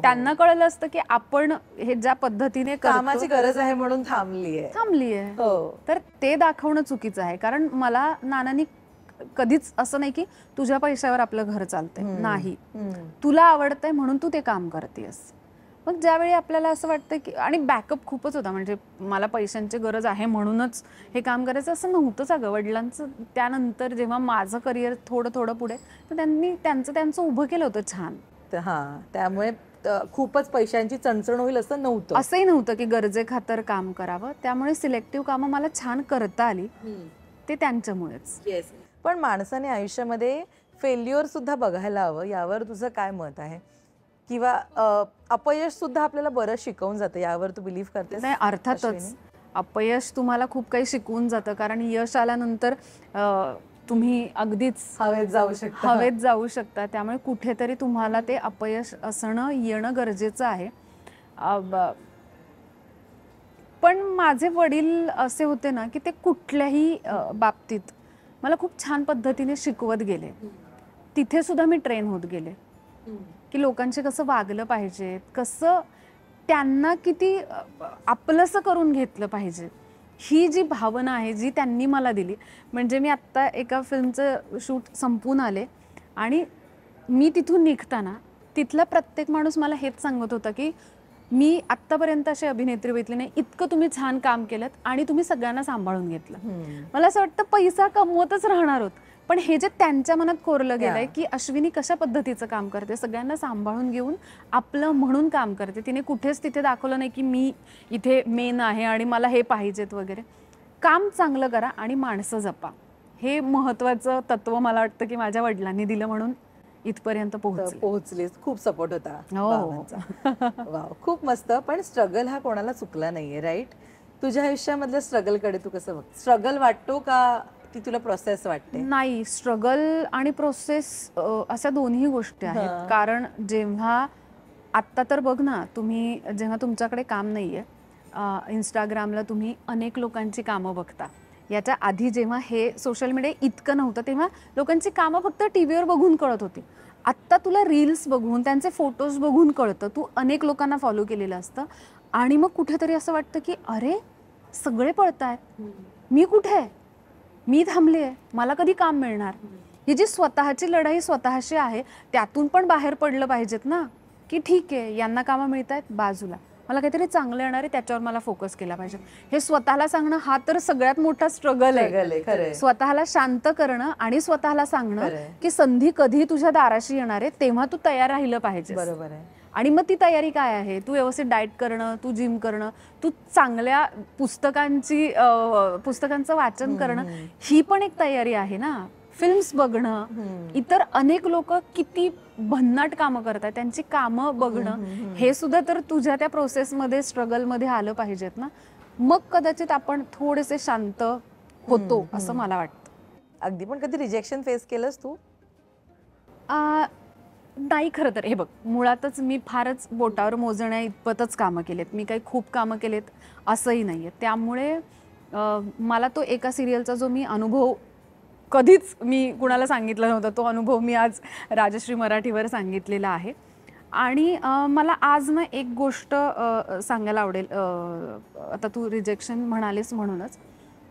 त्यांना कळलं असतं की आपण हे ज्या पद्धतीने कामाची गरज आहे म्हणून थांबलीये. तर ते दाखवणं चुकीचं आहे. कारण मला नानांनी कधीच असं नाही की तुझ्या पैशावर आपलं घर चालतंय, नाही, तुला आवडतंय म्हणून तू ते काम करतेस. मग ज्यावेळी आपल्याला असं वाटतं की, आणि बॅकअप खूपच होता, म्हणजे मला पैशांची गरज आहे म्हणूनच हे काम करायचं असं नव्हतंच अगं. वडिलांचं त्यानंतर जेव्हा माझं करिअर थोडं थोडं पुढे, तर त्यांनी त्यांचं उभं केलं होतं छान. त्यामुळे खूपच पैशांची चणचण होईल असं नव्हतं. असंही नव्हतं की गरजेखातर काम करावं. त्यामुळे सिलेक्टिव्ह कामं मला छान करता आली, ते त्यांच्यामुळेच. पण माणसाने आयुष्यामध्ये फेल्युअर सुद्धा बघायला हवं, यावर तुझं काय मत आहे? किंवा अपयश सुद्धा आपल्याला बरं शिकवून जातं, यावर तू बिलीव्ह करतेस? नाही, अर्थातच अपयश तुम्हाला खूप काही शिकवून जातं. कारण यश आल्यानंतर तुम्ही अगदीच हवेत जाऊ शकता. त्यामुळे कुठेतरी तुम्हाला ते अपयश असणं येणं गरजेचं आहे. पण माझे वडील असे होते ना की ते कुठल्याही बाबतीत मला खूप छान पद्धतीने शिकवत गेले. तिथे सुद्धा मी ट्रेन होत गेले की लोकांशी कसं वागलं पाहिजे, कसं त्यांना किती आपलंसं करून घेतलं पाहिजे. ही जी भावना आहे जी त्यांनी मला दिली. म्हणजे मी आत्ता एका फिल्मचं शूट संपून आले आणि मी तिथून निघताना तिथला प्रत्येक माणूस मला हेच सांगत होता की मी आत्तापर्यंत अशी अभिनेत्री बघितली नाही, इतकं तुम्ही छान काम केलं आणि तुम्ही सगळ्यांना सांभाळून घेतलं. मला असं वाटतं पैसा कमवतच राहणार आहोत, पण हे जे त्यांच्या मनात कोरलं गेलंय की अश्विनी कशा पद्धतीचं काम करते, सगळ्यांना सांभाळून घेऊन आपलं म्हणून काम करते. तिने कुठेच तिथे दाखवलं नाही की मी इथे मेन आहे आणि मला हे पाहिजेत वगैरे. काम चांगलं करा आणि माणसं जपा, हे महत्वाचं तत्व मला वाटतं की माझ्या वडिलांनी दिलं, म्हणून इथपर्यंत पोहोचलीस. खूप सपोर्ट होता बाबांचा. वाव, खूप मस्त. पण स्ट्रगल हा कोणाला चुकला नाहीये, राईट? तुझ्या आयुष्यामधल्या स्ट्रगल कडे तू कसं बघ? स्ट्रगल वाटतो का ती तुला प्रोसेस वाटते? नाही, स्ट्रगल आणि प्रोसेस अशा दोन्ही गोष्टी आहेत. कारण जेव्हा आत्ता तर बघ ना, तुम्ही जेव्हा तुमच्याकडे काम नाहीये, इंस्टाग्रामला तुम्ही अनेक लोकांची कामं बघता. याच्या आधी जेव्हा हे सोशल मीडिया इतकं नव्हतं तेव्हा लोकांची कामं फक्त टीव्हीवर बघून कळत होती. आत्ता तुला रील्स बघून, त्यांचे फोटोज बघून कळतं. तू अनेक लोकांना फॉलो केलेलं असतं आणि मग कुठेतरी असं वाटतं की अरे सगळे पळतायत, मी कुठे आहे, मी थांबले आहे, मला कधी काम मिळणार? ही जी स्वतःची लढाई स्वतःशी आहे, त्यातून पण बाहेर पडलं पाहिजेत ना, की ठीक आहे यांना कामं मिळत आहेत, बाजूला मला काहीतरी चांगलं येणार आहे, त्याच्यावर मला फोकस केला पाहिजे. हे स्वतःला सांगणं हा तर सगळ्यात मोठा स्ट्रगल आहे. स्वतःला शांत करणं आणि स्वतःला सांगणं की संधी कधी तुझ्या दाराशी येणार आहे तेव्हा तू तयार राहिलं पाहिजे. बरोबर आहे. आणि मग ती तयारी काय आहे? तू व्यवस्थित डाएट करणं, तू जिम करणं, तू चांगल्या पुस्तकांचं वाचन करणं, ही पण एक तयारी आहे ना. फिल्म्स बघणं, इतर अनेक लोक किती भन्नाट कामं करतात त्यांची कामं बघणं, हे सुद्धा तर तुझ्या त्या प्रोसेसमध्ये स्ट्रगलमध्ये आलं पाहिजेत ना. मग कदाचित आपण थोडेसे शांत होतो असं मला वाटतं. अगदी. पण कधी रिजेक्शन फेस केलंस तू? नाही, खरं तर हे बघ, मुळातच मी फारच बोटावर मोजण्या इतपतच कामं केलेत. मी काही खूप कामं केलेत असंही नाहीये. त्यामुळे मला तो एका सिरियलचा जो मी अनुभव कधीच मी कुणाला सांगितला नव्हता, तो अनुभव मी आज राजश्री मराठीवर सांगितलेला आहे. आणि मला आज ना एक गोष्ट सांगायला आवडेल. आता तू रिजेक्शन म्हणालीस म्हणूनच,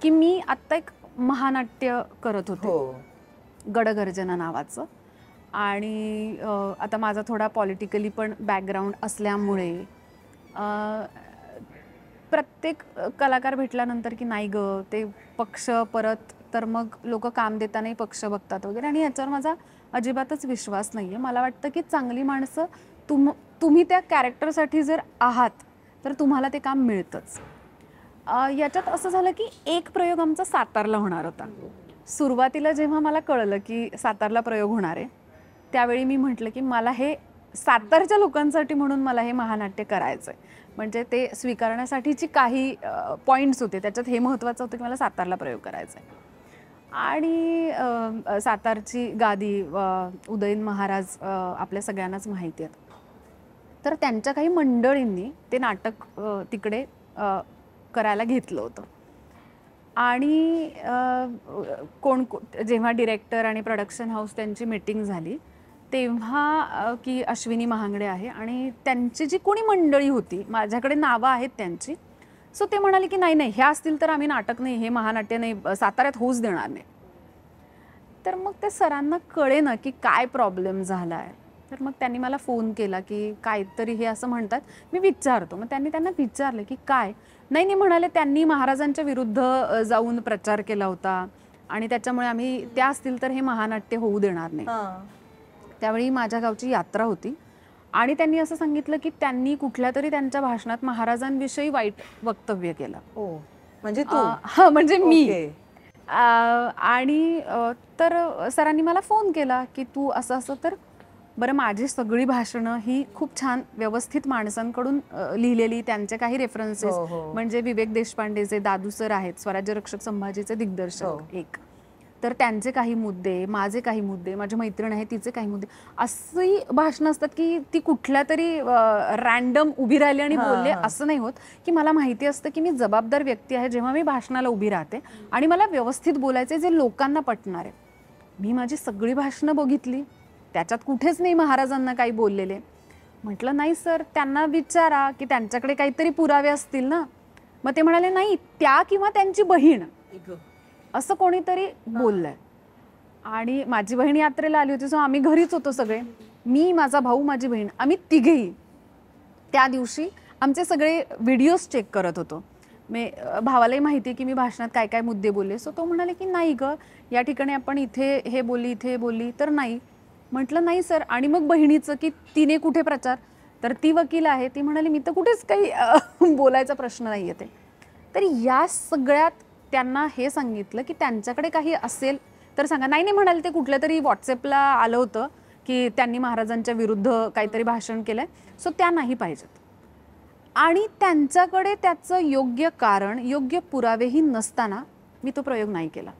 की मी आत्ता एक महानाट्य करत होते, गडगर्जना नावाचं. आणि आता माझा थोडा पॉलिटिकली पण बॅकग्राऊंड असल्यामुळे प्रत्येक कलाकार भेटल्यानंतर की नाही गं ते पक्ष परत, तर मग लोक काम देतानाही पक्ष बघतात वगैरे, आणि याच्यावर माझा अजिबातच विश्वास नाही आहे. मला वाटतं की चांगली माणसं तुम्ही त्या कॅरेक्टरसाठी जर आहात तर तुम्हाला ते काम मिळतंच. याच्यात असं झालं की एक प्रयोग आमचा सातारला होणार होता. सुरुवातीला जेव्हा मला कळलं की सातारला प्रयोग होणार आहे त्यावेळी मी म्हटलं की मला हे सातारच्या लोकांसाठी म्हणून मला हे महानाट्य करायचं आहे. म्हणजे ते स्वीकारण्यासाठीची काही पॉईंट्स होते, त्याच्यात हे महत्त्वाचं होतं की मला सातारला प्रयोग करायचा आहे. आणि सातारची गादी उदयन महाराज आपल्या सगळ्यांनाच माहिती आहेत. तर त्यांच्या काही मंडळींनी ते नाटक तिकडे करायला घेतलं होतं. आणि जेव्हा डिरेक्टर आणि प्रोडक्शन हाऊस त्यांची मीटिंग झाली तेव्हा की अश्विनी महांगडे आहे आणि त्यांची जी कोणी मंडळी होती, माझ्याकडे नावं आहेत त्यांची, सो ते म्हणाले की नाही नाही, ह्या असतील तर आम्ही नाटक नाही, हे महानाट्य नाही, साताऱ्यात होऊच देणार नाही. तर मग ते सरांना कळेना की काय प्रॉब्लेम झाला आहे. तर मग त्यांनी मला फोन केला की काहीतरी हे असं म्हणतात, मी विचारतो. मग त्यांना विचारलं की काय. नाही नाही म्हणाले, त्यांनी महाराजांच्या विरुद्ध जाऊन प्रचार केला होता आणि त्याच्यामुळे आम्ही त्या असतील तर हे महानाट्य होऊ देणार नाही. त्यावेळी माझ्या गावची यात्रा होती आणि त्यांनी असं सांगितलं की त्यांनी कुठल्या तरी त्यांच्या भाषणात महाराजांविषयी वाईट वक्तव्य केलं. म्हणजे तू? हा, म्हणजे मी. आणि तर सरांनी मला फोन केला की तू असं असं. तर बरं, माझी सगळी भाषणं ही खूप छान व्यवस्थित माणसांकडून लिहिलेली, त्यांचे काही रेफरन्सेस, म्हणजे विवेक देशपांडेचे दादू सर आहेत, स्वराज्य रक्षक संभाजीचे दिग्दर्शक एक, तर त्यांचे काही मुद्दे, माझे काही मुद्दे, माझी मैत्रीण आहे तिचे काही मुद्दे, अशी भाषणं असतात की ती कुठल्या तरी रॅन्डम उभी राहिली आणि बोलले असं नाही होत. की मला माहिती असतं की मी जबाबदार व्यक्ती आहे जेव्हा मी भाषणाला उभी राहते आणि मला व्यवस्थित बोलायचे जे लोकांना पटणार आहे. मी माझी सगळी भाषणं बघितली, त्याच्यात कुठेच नाही महाराजांना काही बोललेले. म्हटलं नाही सर, त्यांना विचारा की त्यांच्याकडे काहीतरी पुरावे असतील ना. मग ते म्हणाले नाही, त्या किंवा त्यांची बहीण असं कोणीतरी बोललंय. आणि माझी बहीण यात्रेला आली होती, सो आम्ही घरीच होतो सगळे, मी, माझा भाऊ, माझी बहीण, आम्ही तिघेही त्या दिवशी आमचे सगळे व्हिडिओज चेक करत होतो. मी भावालाही माहिती आहे की मी भाषणात काय काय मुद्दे बोलले. सो तो म्हणाले की नाही ग, या ठिकाणी आपण इथे हे बोलली, इथे बोलली. तर नाही. म्हटलं नाही सर. आणि मग बहिणीचं की तिने कुठे प्रचार, तर ती वकील आहे, ती म्हणाली मी तर कुठेच काही बोलायचा प्रश्न नाही येते. तर या सगळ्यात त्यांना हे सांगितलं की त्यांच्याकडे काही असेल तर सांगा. नाही नाही म्हणाले, ते कुठल्या तरी व्हॉट्सअपला आलं होतं की त्यांनी महाराजांच्या विरुद्ध काहीतरी भाषण केलंय, सो त्या नाही पाहिजेत. आणि त्यांच्याकडे त्याचं योग्य कारण, योग्य पुरावेही नसताना मी तो प्रयोग नाही केला.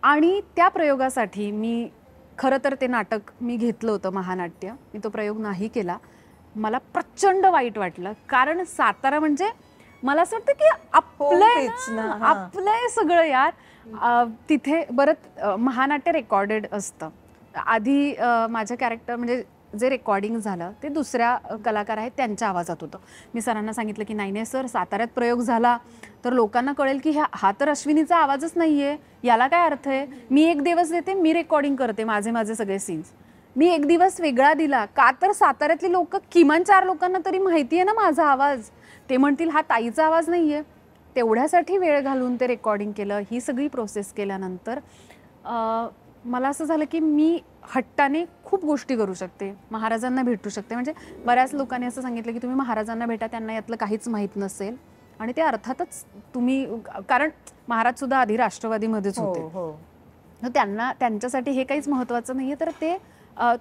आणि त्या प्रयोगासाठी मी खरं तर ते नाटक मी घेतलं होतं महानाट्य, मी तो प्रयोग नाही केला. मला प्रचंड वाईट वाटलं, कारण सातारा म्हणजे मला असं वाटतं की आपलंय सगळं यार. तिथे बरं महानाट्य रेकॉर्डेड असतं. आधी माझं कॅरेक्टर म्हणजे जे रेकॉर्डिंग झालं ते दुसऱ्या कलाकार आहेत त्यांच्या आवाजात होतं. मी सरांना सांगितलं की नाही नाही सर, साताऱ्यात प्रयोग झाला तर लोकांना कळेल की हा तर अश्विनीचा आवाजच नाहीये, याला काय अर्थ आहे. मी एक दिवस देते, मी रेकॉर्डिंग करते माझे सगळे सीन्स. मी एक दिवस वेगळा दिला का तर साताऱ्यातली लोक, किमान 4 लोकांना तरी माहिती आहे ना माझा आवाज, ते म्हणतील हा ताईचा आवाज नाहीये. तेवढ्यासाठी वेळ घालून ते रेकॉर्डिंग केलं. ही सगळी प्रोसेस केल्यानंतर मला असं झालं की मी हट्टाने खूप गोष्टी करू शकते, महाराजांना भेटू शकते. म्हणजे बऱ्याच लोकांनी असं सांगितलं की तुम्ही महाराजांना भेटा, त्यांना यातलं काहीच माहीत नसेल. आणि ते अर्थातच तुम्ही, कारण महाराज सुद्धा आधी राष्ट्रवादीमध्येच होते, त्यांना त्यांच्यासाठी हे काहीच महत्त्वाचं नाही आहे. तर ते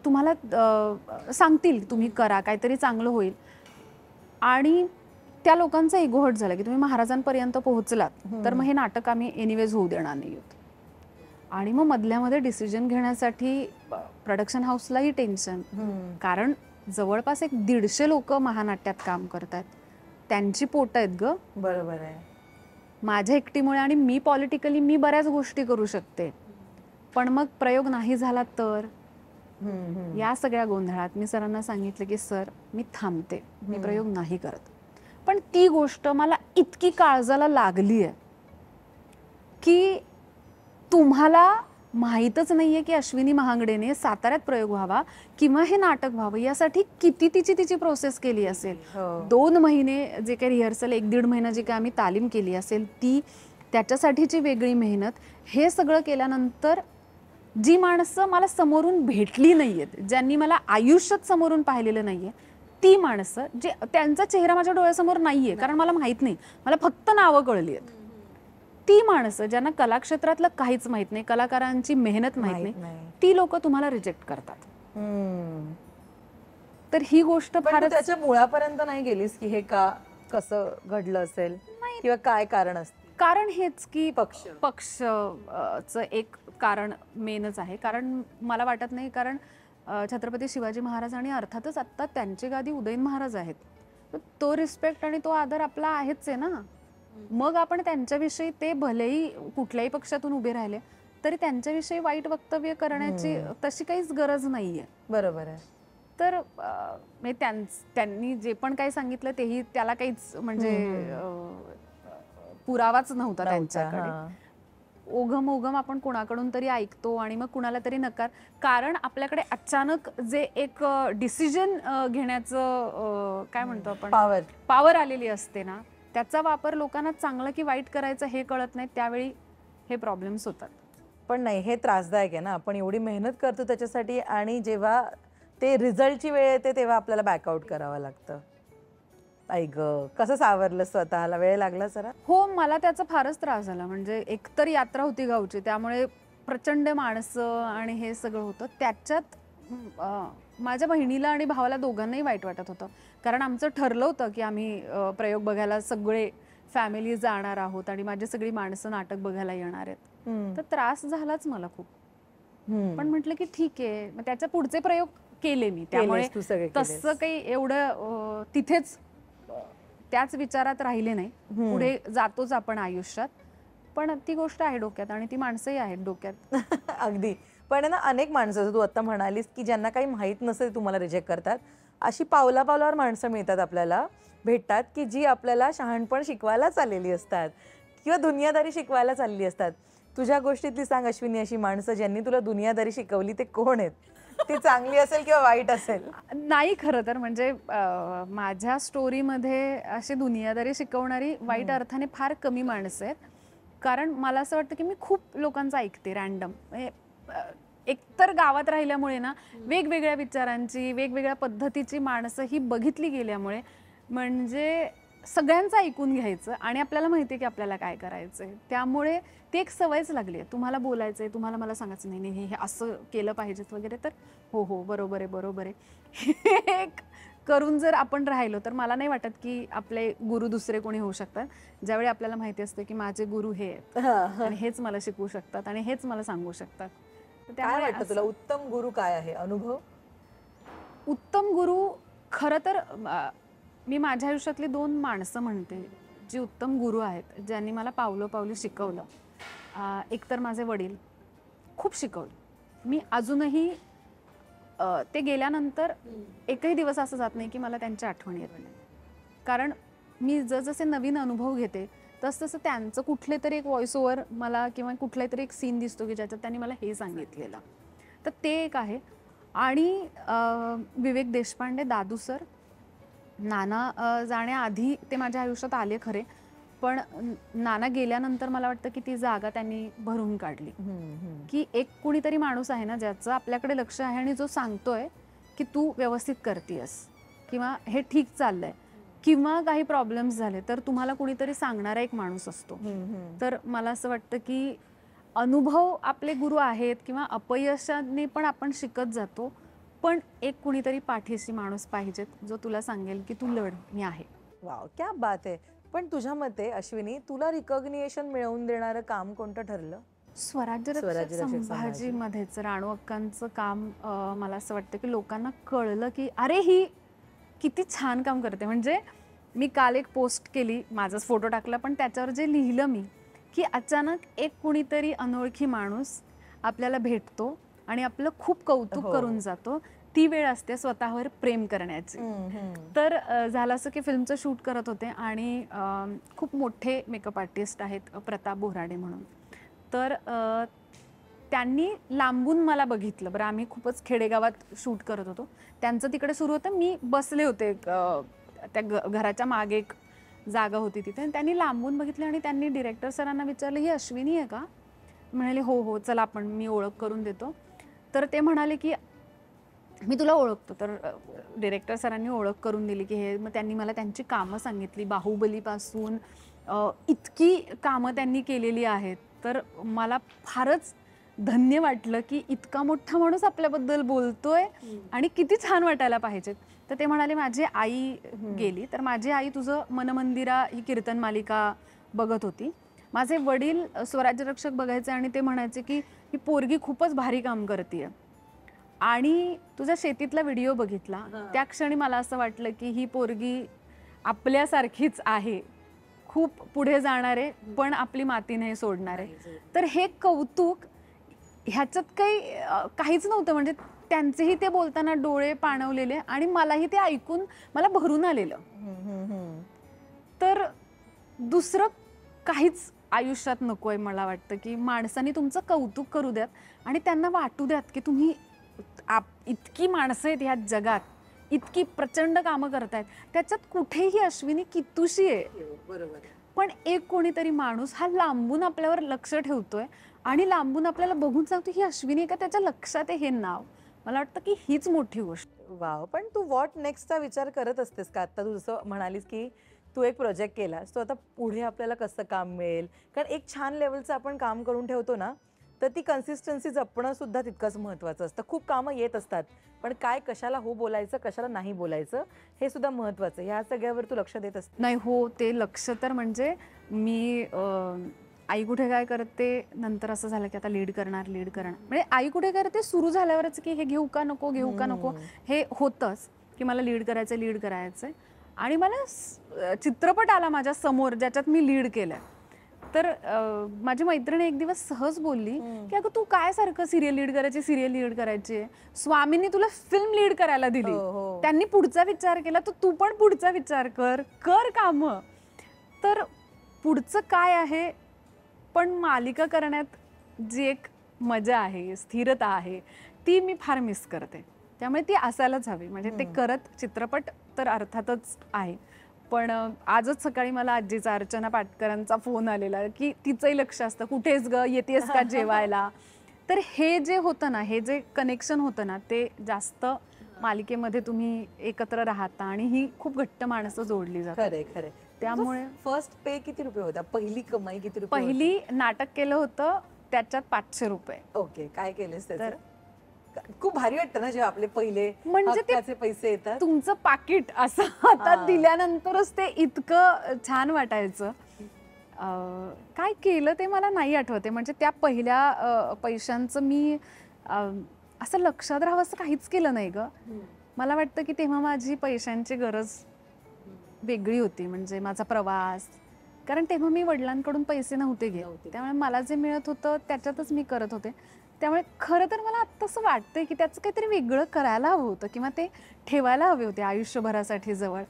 तुम्हाला सांगतील तुम्ही करा, काहीतरी चांगलं होईल. आणि त्या लोकांचा इगो हर्ट झाला की तुम्ही महाराजांपर्यंत पोहोचलात तर मग हे नाटक आम्ही एनिवेज होऊ देणार नाही आहोत. आणि मग मधल्यामध्ये डिसिजन घेण्यासाठी प्रोडक्शन हाऊसलाही टेन्शन, कारण जवळपास 150 लोक महानाट्यात काम करतात, त्यांची पोट आहेत ग. बरोबर आहे. माझ्या एकटीमुळे, आणि मी पॉलिटिकली मी बऱ्याच गोष्टी करू शकते, पण मग प्रयोग नाही झाला तर या सगळ्या गोंधळात मी सरांना सांगितलं की सर मी थांबते, मी प्रयोग नाही करत. पण ती गोष्ट मला इतकी काळजाला लागली आहे की तुम्हाला माहीतच नाहीये की अश्विनी महांगडेने साताऱ्यात प्रयोग व्हावा किंवा हे नाटक व्हावं यासाठी किती तिची प्रोसेस केली असेल. 2 महिने जे काही रिहर्सल, 1-1.5 महिना जे काही आम्ही तालीम केली असेल ती, त्याच्यासाठीची वेगळी मेहनत, हे सगळं केल्यानंतर जी माणसं मला समोरून भेटली नाहीयेत, ज्यांनी मला आयुष्यात समोरून पाहिलेलं नाहीये, ती माणसं जे त्यांचा चेहरा माझ्या डोळ्यासमोर नाहीये, कारण मला माहित नाही, मला फक्त नावं कळली आहेत, ती माणसं ज्यांना कलाक्षेत्रातलं काहीच माहित नाही, कलाकारांची मेहनत माहित नाही, ती लोक तुम्हाला रिजेक्ट करतात. तर ही गोष्ट फारच, त्याच्या मुळापर्यंत नाही गेलीस की हे का, कसं घडलं असेल किंवा काय कारण असतं? कारण हेच की पक्षचं एक कारण मेनच आहे. कारण मला वाटत नाही, कारण छत्रपती शिवाजी महाराज आणि अर्थातच आत्ता त्यांची गादी उदयन महाराज आहेत, तो रिस्पेक्ट आणि तो आदर आपला आहेच आहे ना. मग आपण त्यांच्याविषयी, ते भलेही कुठल्याही पक्षातून उभे राहिले तरी त्यांच्याविषयी वाईट वक्तव्य करण्याची तशी काहीच गरज नाहीये. बरोबर आहे. तर त्यांनी जे पण काही सांगितलं तेही त्याला काहीच म्हणजे पुरावाच नव्हता त्यांच्याकडे. ओघम आपण कुणाकडून तरी ऐकतो आणि मग कुणाला तरी नकार, कारण आपल्याकडे अचानक जे एक डिसिजन घेण्याचं काय म्हणतो आपण पावर आलेली असते ना, त्याचा वापर लोकांना चांगलं की वाईट करायचं हे कळत नाही, त्यावेळी हे प्रॉब्लेम्स होतात. पण नाही, हे त्रासदायक आहे ना, आपण एवढी मेहनत करतो त्याच्यासाठी आणि जेव्हा ते रिझल्टची वेळ येते तेव्हा आपल्याला बॅकआउट करावं लागतं. ऐक कसं सावरलं स्वतःला, वेळ लागला जरा? हो, मला त्याचा फारच त्रास झाला. म्हणजे एकतर यात्रा होती गावची, त्यामुळे प्रचंड माणसं आणि हे सगळं होतं. त्याच्यात माझ्या बहिणीला आणि भावाला दोघांनाही वाईट वाटत होतं, कारण आमचं ठरलं होतं की आम्ही प्रयोग बघायला सगळे फॅमिली जाणार आहोत आणि माझी सगळी माणसं नाटक बघायला येणार आहेत. तर त्रास झालाच मला खूप. पण म्हटलं की ठीक आहे, मग त्याच्या पुढचे प्रयोग केले मी, त्यामुळे तसं काही एवढं तिथेच त्याच विचारात राहिले नाही. पुढे जातोच आपण आयुष्यात, पण ती गोष्ट आहे डोक्यात आणि ती माणसंही आहेत डोक्यात. अगदी. पण ना, अनेक माणसं तू आता म्हणालीस की ज्यांना काही माहीत नसते तुम्हाला रिजेक्ट करतात, अशी पावलापावलावर माणसं मिळतात, आपल्याला भेटतात की जी आपल्याला शहाणपण शिकवायलाच आलेली असतात किंवा दुनियादारी शिकवायला चालली असतात. तुझ्या गोष्टीतली सांग अश्विनी, अशी माणसं ज्यांनी तुला दुनियादारी शिकवली ते कोण आहेत? ती चांगली असेल किंवा वाईट असेल? नाही, खरं तर म्हणजे माझ्या स्टोरीमध्ये अशी दुनियादारी शिकवणारी वाईट अर्थाने फार कमी माणसं आहेत. कारण मला असं वाटतं की मी खूप लोकांचं ऐकते रॅन्डम. एकतर गावात राहिल्यामुळे ना, वेगवेगळ्या विचारांची वेगवेगळ्या पद्धतीची माणसं ही बघितली गेल्यामुळे म्हणजे सगळ्यांचं ऐकून घ्यायचं आणि आपल्याला माहिती आहे की आपल्याला काय करायचंय, त्यामुळे ती एक सवयच लागली आहे. तुम्हाला बोलायचंय, तुम्हाला मला सांगायचं नाही नाही हे असं केलं पाहिजेत वगैरे, तर हो हो बरोबर आहे बरोबर आहे एक करून जर आपण राहिलो तर मला नाही वाटत की आपले गुरु दुसरे कोणी होऊ शकतात. ज्यावेळी आपल्याला माहिती असते की माझे गुरु हे आहेत आणि हेच मला शिकवू शकतात आणि हेच मला सांगू शकतात. काय वाटतं तुला, उत्तम गुरु काय आहे? अनुभव? उत्तम गुरु खरं तर मी माझ्या आयुष्यातली 2 माणसं म्हणते जी उत्तम गुरु आहेत, ज्यांनी मला पावलोपावली शिकवलं. एक तर माझे वडील खूप शिकवलं. मी अजूनही ते गेल्यानंतर एकही दिवस असं जात नाही की मला त्यांची आठवण येत नाही, कारण मी जसजसे नवीन अनुभव घेते तसतसं त्यांचं कुठले तरी एक व्हॉइस ओव्हर मला किंवा कुठला तरी एक सीन दिसतो की ज्याच्यात त्यांनी मला हे सांगितलेलं, तर ते एक आहे. आणि विवेक देशपांडे, दादू सर. नाना जाण्याआधी ते माझ्या आयुष्यात आले खरे, पण नाना गेल्यानंतर मला वाटतं की ती जागा त्यांनी भरून काढली. की एक कुणीतरी माणूस आहे ना, ज्याचं आपल्याकडे लक्ष आहे आणि जो सांगतोय की तू व्यवस्थित करतेयस किंवा हे ठीक चाललंय किंवा काही प्रॉब्लेम्स झाले तर तुम्हाला कुणीतरी सांगणारा एक माणूस असतो. तर मला असं वाटतं की अनुभव आपले गुरु आहेत किंवा अपयशाने पण आपण शिकत जातो, पण एक कुणीतरी पाठीशी माणूस पाहिजेत जो तुला सांगेल की तू लढ, मी आहे. वाव, क्या बात आहे. पण तुझ्या मते अश्विनी, तुला रिकॉग्निशन मिळवून देणारं काम कोणतं ठरलं? स्वराज्य रक्षक संभाजी मध्येच राणू अक्कांचं काम. मला असं वाटतं की लोकांना कळलं की अरे ही किती छान काम करते. म्हणजे मी काल एक पोस्ट केली, माझाच फोटो टाकला, पण त्याच्यावर जे लिहिलं मी की अचानक एक कुणीतरी अनोळखी माणूस आपल्याला भेटतो आणि आपलं खूप कौतुक करून जातो. ती वेळ असते स्वतःवर प्रेम करण्याची. तर झालं असं की फिल्मचं शूट करत होते आणि खूप मोठे मेकअप आर्टिस्ट आहेत प्रताप बोराडे म्हणून. तर त्यांनी लांबून मला बघितलं. बरं, आम्ही खूपच खेडेगावात शूट करत होतो, त्यांचं तिकडे सुरू होतं, मी बसले होते त्या घराच्या मागे एक जागा होती तिथे. त्यांनी लांबून बघितलं आणि त्यांनी डिरेक्टर सरांना विचारलं, ही अश्विनी आहे का? म्हणाले हो हो, चला आपण, मी ओळख करून देतो. तर ते म्हणाले की मी तुला ओळखतो. तर डिरेक्टर सरांनी ओळख करून दिली की हे. मग त्यांनी मला त्यांची कामं सांगितली, बाहुबलीपासून इतकी कामं त्यांनी केलेली आहेत. तर मला फारच धन्य वाटलं की इतका मोठा माणूस आपल्याबद्दल बोलतोय आणि किती छान वाटायला पाहिजेत. तर ते म्हणाले माझी आई गेली, तर माझी आई तुझं मनमंदिरा ही कीर्तन मालिका बघत होती. माझे वडील स्वराज्य रक्षक बघायचे आणि ते म्हणायचे की ही पोरगी खूपच भारी काम करते आणि तुझ्या शेतीतला व्हिडिओ बघितला त्या क्षणी मला असं वाटलं की ही पोरगी आपल्यासारखीच आहे खूप पुढे जाणारे पण आपली माती नाही सोडणारे. तर हे कौतुक ह्याच्यात काहीच नव्हतं. म्हणजे त्यांचेही ते बोलताना डोळे पाणवलेले आणि मलाही ते ऐकून मला भरून आलेलं. तर दुसरं काहीच आयुष्यात नकोय. मला वाटतं की माणसांनी तुमचं कौतुक करू द्यात आणि त्यांना वाटू द्यात की तुम्ही इतकी माणसं आहेत ह्या जगात, इतकी प्रचंड कामं करतायत, त्याच्यात कुठेही अश्विनी कितूशी आहे. बरोबर. पण एक कोणीतरी माणूस हा लांबून आपल्यावर लक्ष ठेवतोय आणि लांबून आपल्याला बघून सांगतो ही अश्विनी का, त्याच्या लक्षात आहे हे नाव. मला वाटतं की हीच मोठी गोष्ट. वाव. पण तू व्हॉट नेक्स्टचा विचार करत असतेस का? आता तू जसं म्हणालीस की तू एक प्रोजेक्ट केलास, तो आता पुढे आपल्याला कसं काम मिळेल, कारण एक छान लेवलचं आपण काम करून ठेवतो ना, तर ती कन्सिस्टन्सी जपणं सुद्धा तितकंच महत्त्वाचं असतं. खूप कामं येत असतात, पण काय कशाला हो बोलायचं, कशाला नाही बोलायचं, हे सुद्धा महत्त्वाचं. ह्या सगळ्यावर तू लक्ष देत असते? नाही हो, ते लक्ष तर म्हणजे मी आई कुठे काय करते नंतर असं झालं की आता लीड करणार. म्हणजे आई कुठे करते सुरू झाल्यावरच की हे घेऊ का नको, घेऊ का नको, हे होतंच की मला लीड करायचंय. आणि मला चित्रपट आला माझ्या समोर ज्याच्यात मी लीड केलंय. तर माझी मैत्रिणी एक दिवस सहज बोलली की अगं तू काय सारखं सिरियल लीड करायची, स्वामींनी तुला फिल्म लीड करायला दिली, त्यांनी पुढचा विचार केला, तर तू पण पुढचा विचार कर काम. तर पुढचं काय आहे, पण मालिका करण्यात जी एक मजा आहे, स्थिरता आहे, ती मी फार मिस करते. त्यामुळे ती असायलाच हवी. म्हणजे ते करत चित्रपट तर अर्थातच आहे, पण आजच सकाळी मला आजीचा, अर्चना पाटकरांचा फोन आलेला की तिचंही लक्ष असतं, कुठेच ग, येतेस का जेवायला. तर हे जे होतं ना, हे जे कनेक्शन होतं ना, ते जास्त मालिकेमध्ये तुम्ही एकत्र राहता आणि ही खूप घट्ट माणसं जोडली जातात. खरे. त्यामुळे फर्स्ट पे किती रुपये होता? पहिली कमाई किती रुपये? पहिली नाटक केलं होतं त्याच्यात 500 रुपये. ओके. काय केलेस त्याचं? खूप भारी वाटतं ना जेव्हा आपले पहिले म्हणजे हक्काचे पैसे येतात. तुमचं पाकिट असं हातात दिल्यानंतरच ते इतकं छान वाटायचं. काय केलं ते मला नाही आठवते. म्हणजे त्या पहिल्या पैशांचं मी असं लक्षात राहावं असं काहीच केलं नाही ग. मला वाटतं की तेव्हा माझी पैशांची गरज वेगळी होती. म्हणजे माझा प्रवास, कारण तेव्हा मी वडिलांकडून पैसे नव्हते घेत, त्यामुळे मला जे मिळत होतं त्याच्यातच मी करत होते. त्यामुळे खरं तर मला आत्ता असं वाटतंय की त्याचं काहीतरी वेगळं करायला हवं होतं किंवा ते ठेवायला हवे होते आयुष्यभरासाठी जवळ.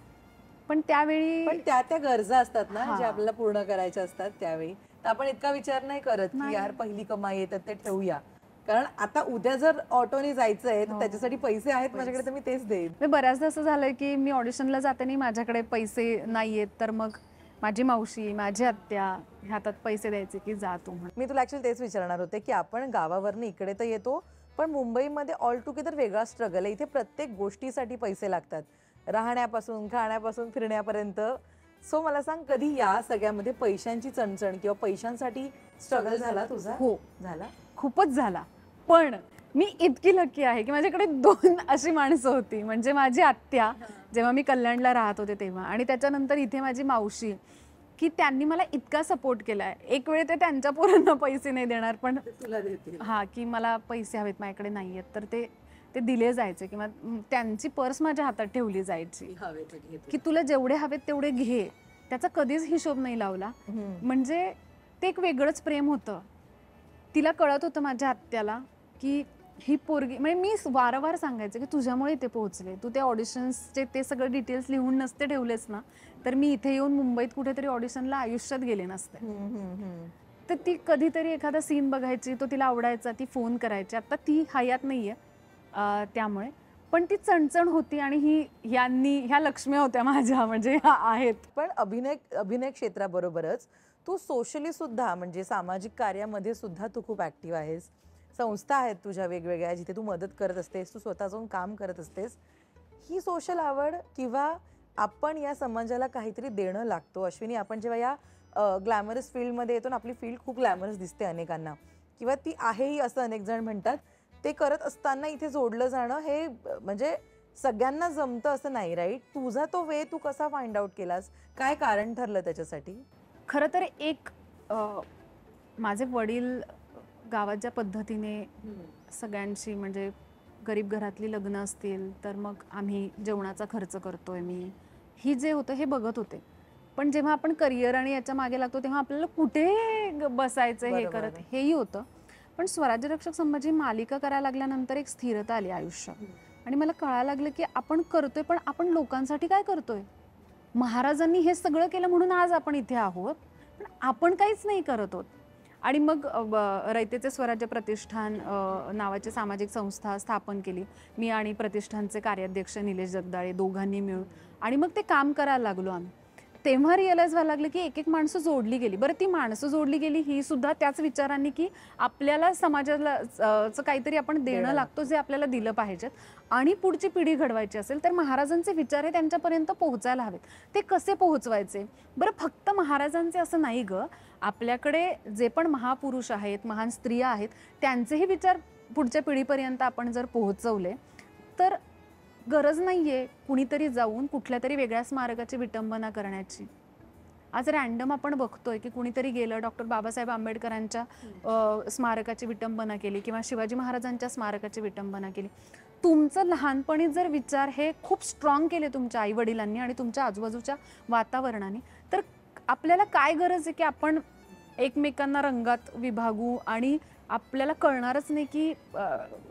पण त्यावेळी पण त्या गरजा असतात ना ज्या आपल्याला पूर्ण करायच्या असतात त्यावेळी, तर आपण इतका विचार नाही करत की यार पहिली कमाई येतात ते ठेवूया, कारण आता उद्या जर ऑटोनी जायचंय तर त्याच्यासाठी पैसे आहेत माझ्याकडे, तर मी तेच देईन. बऱ्याचदा असं झालंय की मी ऑडिशनला जाताना माझ्याकडे पैसे नाहीयेत, तर मग माझी मावशी, माझी आत्या हातात पैसे द्यायचे की जा तू म्हणून. मी तुला ऍक्च्युअली तेच विचारणार होते की आपण गावावरनं इकडे तर येतो, पण मुंबईमध्ये ऑल टुगेदर वेगळा स्ट्रगल आहे. इथे प्रत्येक गोष्टीसाठी पैसे लागतात, राहण्यापासून, खाण्यापासून, फिरण्यापर्यंत. सो मला सांग, कधी या सगळ्यामध्ये पैशांची चणचण किंवा पैशांसाठी स्ट्रगल झाला तुझा? हो झाला, खूपच झाला. पण मी इतकी लकी आहे की माझ्याकडे 2 अशी माणसं होती. म्हणजे माझी आत्या जेव्हा मी कल्याणला राहत होते तेव्हा, आणि त्याच्यानंतर इथे माझी मावशी, की त्यांनी मला इतका सपोर्ट केलाय. एक वेळ ते त्यांच्या पोरांना पैसे नाही देणार, पण तुला देते हा की मला पैसे हवेत, माझ्याकडे नाही आहेत, तर ते दिले जायचे किंवा त्यांची पर्स माझ्या हातात ठेवली जायची की तुला जेवढे हवेत तेवढे घे. त्याचा कधीच हिशोब नाही लावला. म्हणजे ते एक वेगळंच प्रेम होतं. तिला कळत होतं माझ्या आत्याला की ही पोरगी, म्हणजे मी वारंवार सांगायचं की तुझ्यामुळे इथे पोहोचले, तू ते ऑडिशन्सचे ते सगळे डिटेल्स लिहून नसते ठेवलेस ना, तर मी इथे येऊन मुंबईत कुठेतरी ऑडिशनला आयुष्यात गेले नसते. तर ती कधीतरी एखादा सीन बघायची, तो तिला आवडायचा, ती फोन करायची. आता ती हयात नाहीये त्यामुळे, पण ती चणचण होती. आणि ह्या लक्ष्म्या होत्या माझ्या, म्हणजे ह्या आहेत. पण अभिनय क्षेत्राबरोबरच तू सोशली सुद्धा, म्हणजे सामाजिक कार्यामध्ये सुद्धा तू खूप ऍक्टिव्ह आहेस. संस्था आहेत तुझ्या वेगवेगळ्या जिथे तू मदत करत असतेस, तू स्वतः जाऊन काम करत असतेस. ही सोशल आवड किंवा आपण या समाजाला काहीतरी देणं लागतो अश्विनी, आपण जेव्हा या ग्लॅमरस फील्डमध्ये येतो ना, आपली फील्ड खूप ग्लॅमरस दिसते अनेकांना, किंवा ती आहेही असं अनेक जण म्हणतात. ते करत असताना इथे जोडलं जाणं हे म्हणजे सगळ्यांना जमतं असं नाही, राईट? तुझा तो वे तू कसा फाइंड आउट केलास? काय कारण ठरलं त्याच्यासाठी? खरं तर एक माझे वडील गावात ज्या पद्धतीने सगळ्यांशी, म्हणजे गरीब घरातली लग्न असतील तर मग आम्ही जेवणाचा खर्च करतोय, मी ही जे होतं हे बघत होते. पण जेव्हा आपण करिअर आणि याच्या मागे लागतो तेव्हा आपल्याला कुठे बसायचं हे करत हेही होतं. पण स्वराज्य रक्षक संभाजी मालिका करायला लागल्यानंतर एक स्थिरता आली आयुष्यात आणि मला कळायला लागलं की आपण करतोय पण आपण लोकांसाठी काय करतोय. महाराजांनी हे सगळं केलं म्हणून आज आपण इथे आहोत, पण आपण काहीच नाही करत आहोत. आणि मग रयतेचे स्वराज्य प्रतिष्ठान नावाची सामाजिक संस्था स्थापन केली मी आणि प्रतिष्ठानचे कार्याध्यक्ष निलेश जगदाळे दोघांनी मिळून. आणि मग ते काम करायला लागलो आम्ही. तेव्हा रिअलाइज व्हायला लागलं की एक एक माणसं जोडली गेली. बरं ती माणसं जोडली गेली ही सुद्धा त्याच विचारांनी की आपल्याला समाजाला काहीतरी आपण देणं लागतो जे आपल्याला दिलं पाहिजेत आणि पुढची पिढी घडवायची असेल तर महाराजांचे विचार हे त्यांच्यापर्यंत पोहोचायला हवेत. ते कसे पोहोचवायचे. बरं फक्त महाराजांचे असं नाही ग, आपल्याकडे जे पण महापुरुष आहेत महान स्त्रिया आहेत त्यांचेही विचार पुढच्या पिढीपर्यंत आपण जर पोहोचवले तर गरज नाहीये कुणीतरी जाऊन कुठल्या तरी वेगळ्या स्मारकाची विटंबना करण्याची. आज रॅन्डम आपण बघतोय की कुणीतरी गेलं डॉक्टर बाबासाहेब आंबेडकरांच्या स्मारकाची विटंबना केली किंवा शिवाजी महाराजांच्या स्मारकाची विटंबना केली. तुमचं लहानपणी जर विचार हे खूप स्ट्रॉंग केले तुमच्या आई वडिलांनी आणि तुमच्या आजूबाजूच्या वातावरणाने तर आपल्याला काय गरज आहे की आपण एकमेकांना रंगात विभागू आणि आपल्याला कळणारच नाही की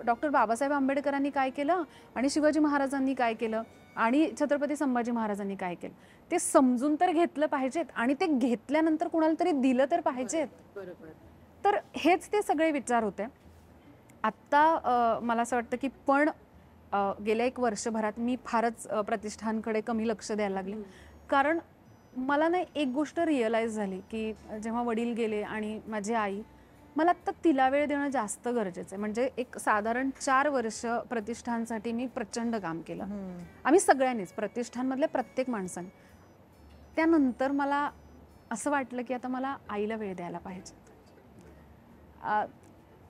डॉक्टर बाबासाहेब आंबेडकरांनी काय केलं आणि शिवाजी महाराजांनी काय केलं आणि छत्रपती संभाजी महाराजांनी काय केलं. ते समजून तर घेतलं पाहिजेत आणि ते घेतल्यानंतर कुणाला तरी दिलं तर पाहिजेत. तर हेच ते सगळे विचार होते. आत्ता मला असं वाटतं की पण गेल्या एक वर्षभरात मी फारच प्रतिष्ठानकडे कमी लक्ष द्यायला लागले. कारण मला ना एक गोष्ट रिअलाइज झाली की जेव्हा वडील गेले आणि माझी आई, मला आत्ता तिला वेळ देणं जास्त गरजेचं आहे. म्हणजे एक साधारण 4 वर्ष प्रतिष्ठानसाठी मी प्रचंड काम केलं. आम्ही सगळ्यांनीच प्रतिष्ठानमधल्या प्रत्येक माणसाने. त्यानंतर मला असं वाटलं की आता मला आईला वेळ द्यायला पाहिजे.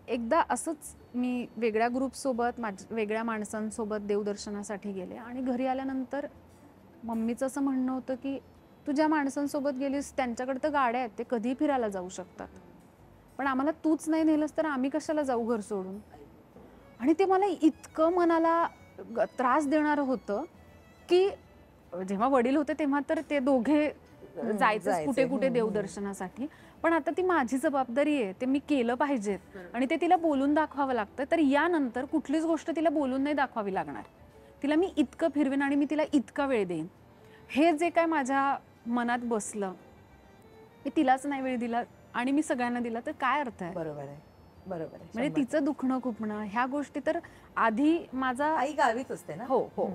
एकदा असंच मी वेगळ्या ग्रुपसोबत वेगळ्या माणसांसोबत देवदर्शनासाठी गेले आणि घरी आल्यानंतर मम्मीचं असं म्हणणं होतं की तू ज्या माणसांसोबत गेलीस त्यांच्याकडे तर गाड्या आहेत, ते कधीही फिरायला जाऊ शकतात, पण आम्हाला तूच नाही नेलंस तर आम्ही कशाला जाऊ घर सोडून. आणि ते मला इतकं मनाला त्रास देणारं होतं की जेव्हा वडील होते तेव्हा तर ते दोघे जायचं कुठे कुठे देवदर्शनासाठी, पण आता ती माझी जबाबदारी आहे, ते मी केलं पाहिजेत आणि ते तिला बोलून दाखवावं लागतं. तर यानंतर कुठलीच गोष्ट तिला बोलून नाही दाखवावी लागणार. तिला मी इतकं फिरवेन आणि मी तिला इतका वेळ देईन. हे जे काय माझ्या मनात बसलं, मी तिलाच नाही वेळ दिला आणि मी सगळ्यांना दिला तर काय अर्थ आहे. बरोबर आहे, बरोबर आहे. म्हणजे तिचं दुखणं खुपणं ह्या गोष्टी तर आधी माझा आई गावीच असते ना. हो हो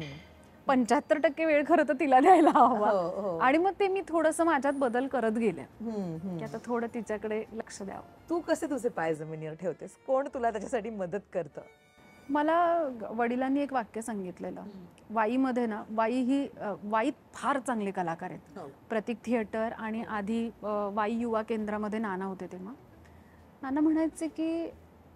75% वेळ खरं तर तिला द्यायला हवा. आणि मग ते मी थोडंसं माझ्यात बदल करत गेले की आता थोडं तिच्याकडे लक्ष द्यावं. तू कसे तुझे पाय जमिनीवर ठेवतेस, कोण तुला त्याच्यासाठी मदत करतं. मला वडिलांनी एक वाक्य सांगितलेलं, वाईमध्ये ना, वाईत फार चांगले कलाकार आहेत. प्रतीक थिएटर आणि आधी वाई युवा केंद्रामध्ये नाना होते तेव्हा नाना म्हणायचे की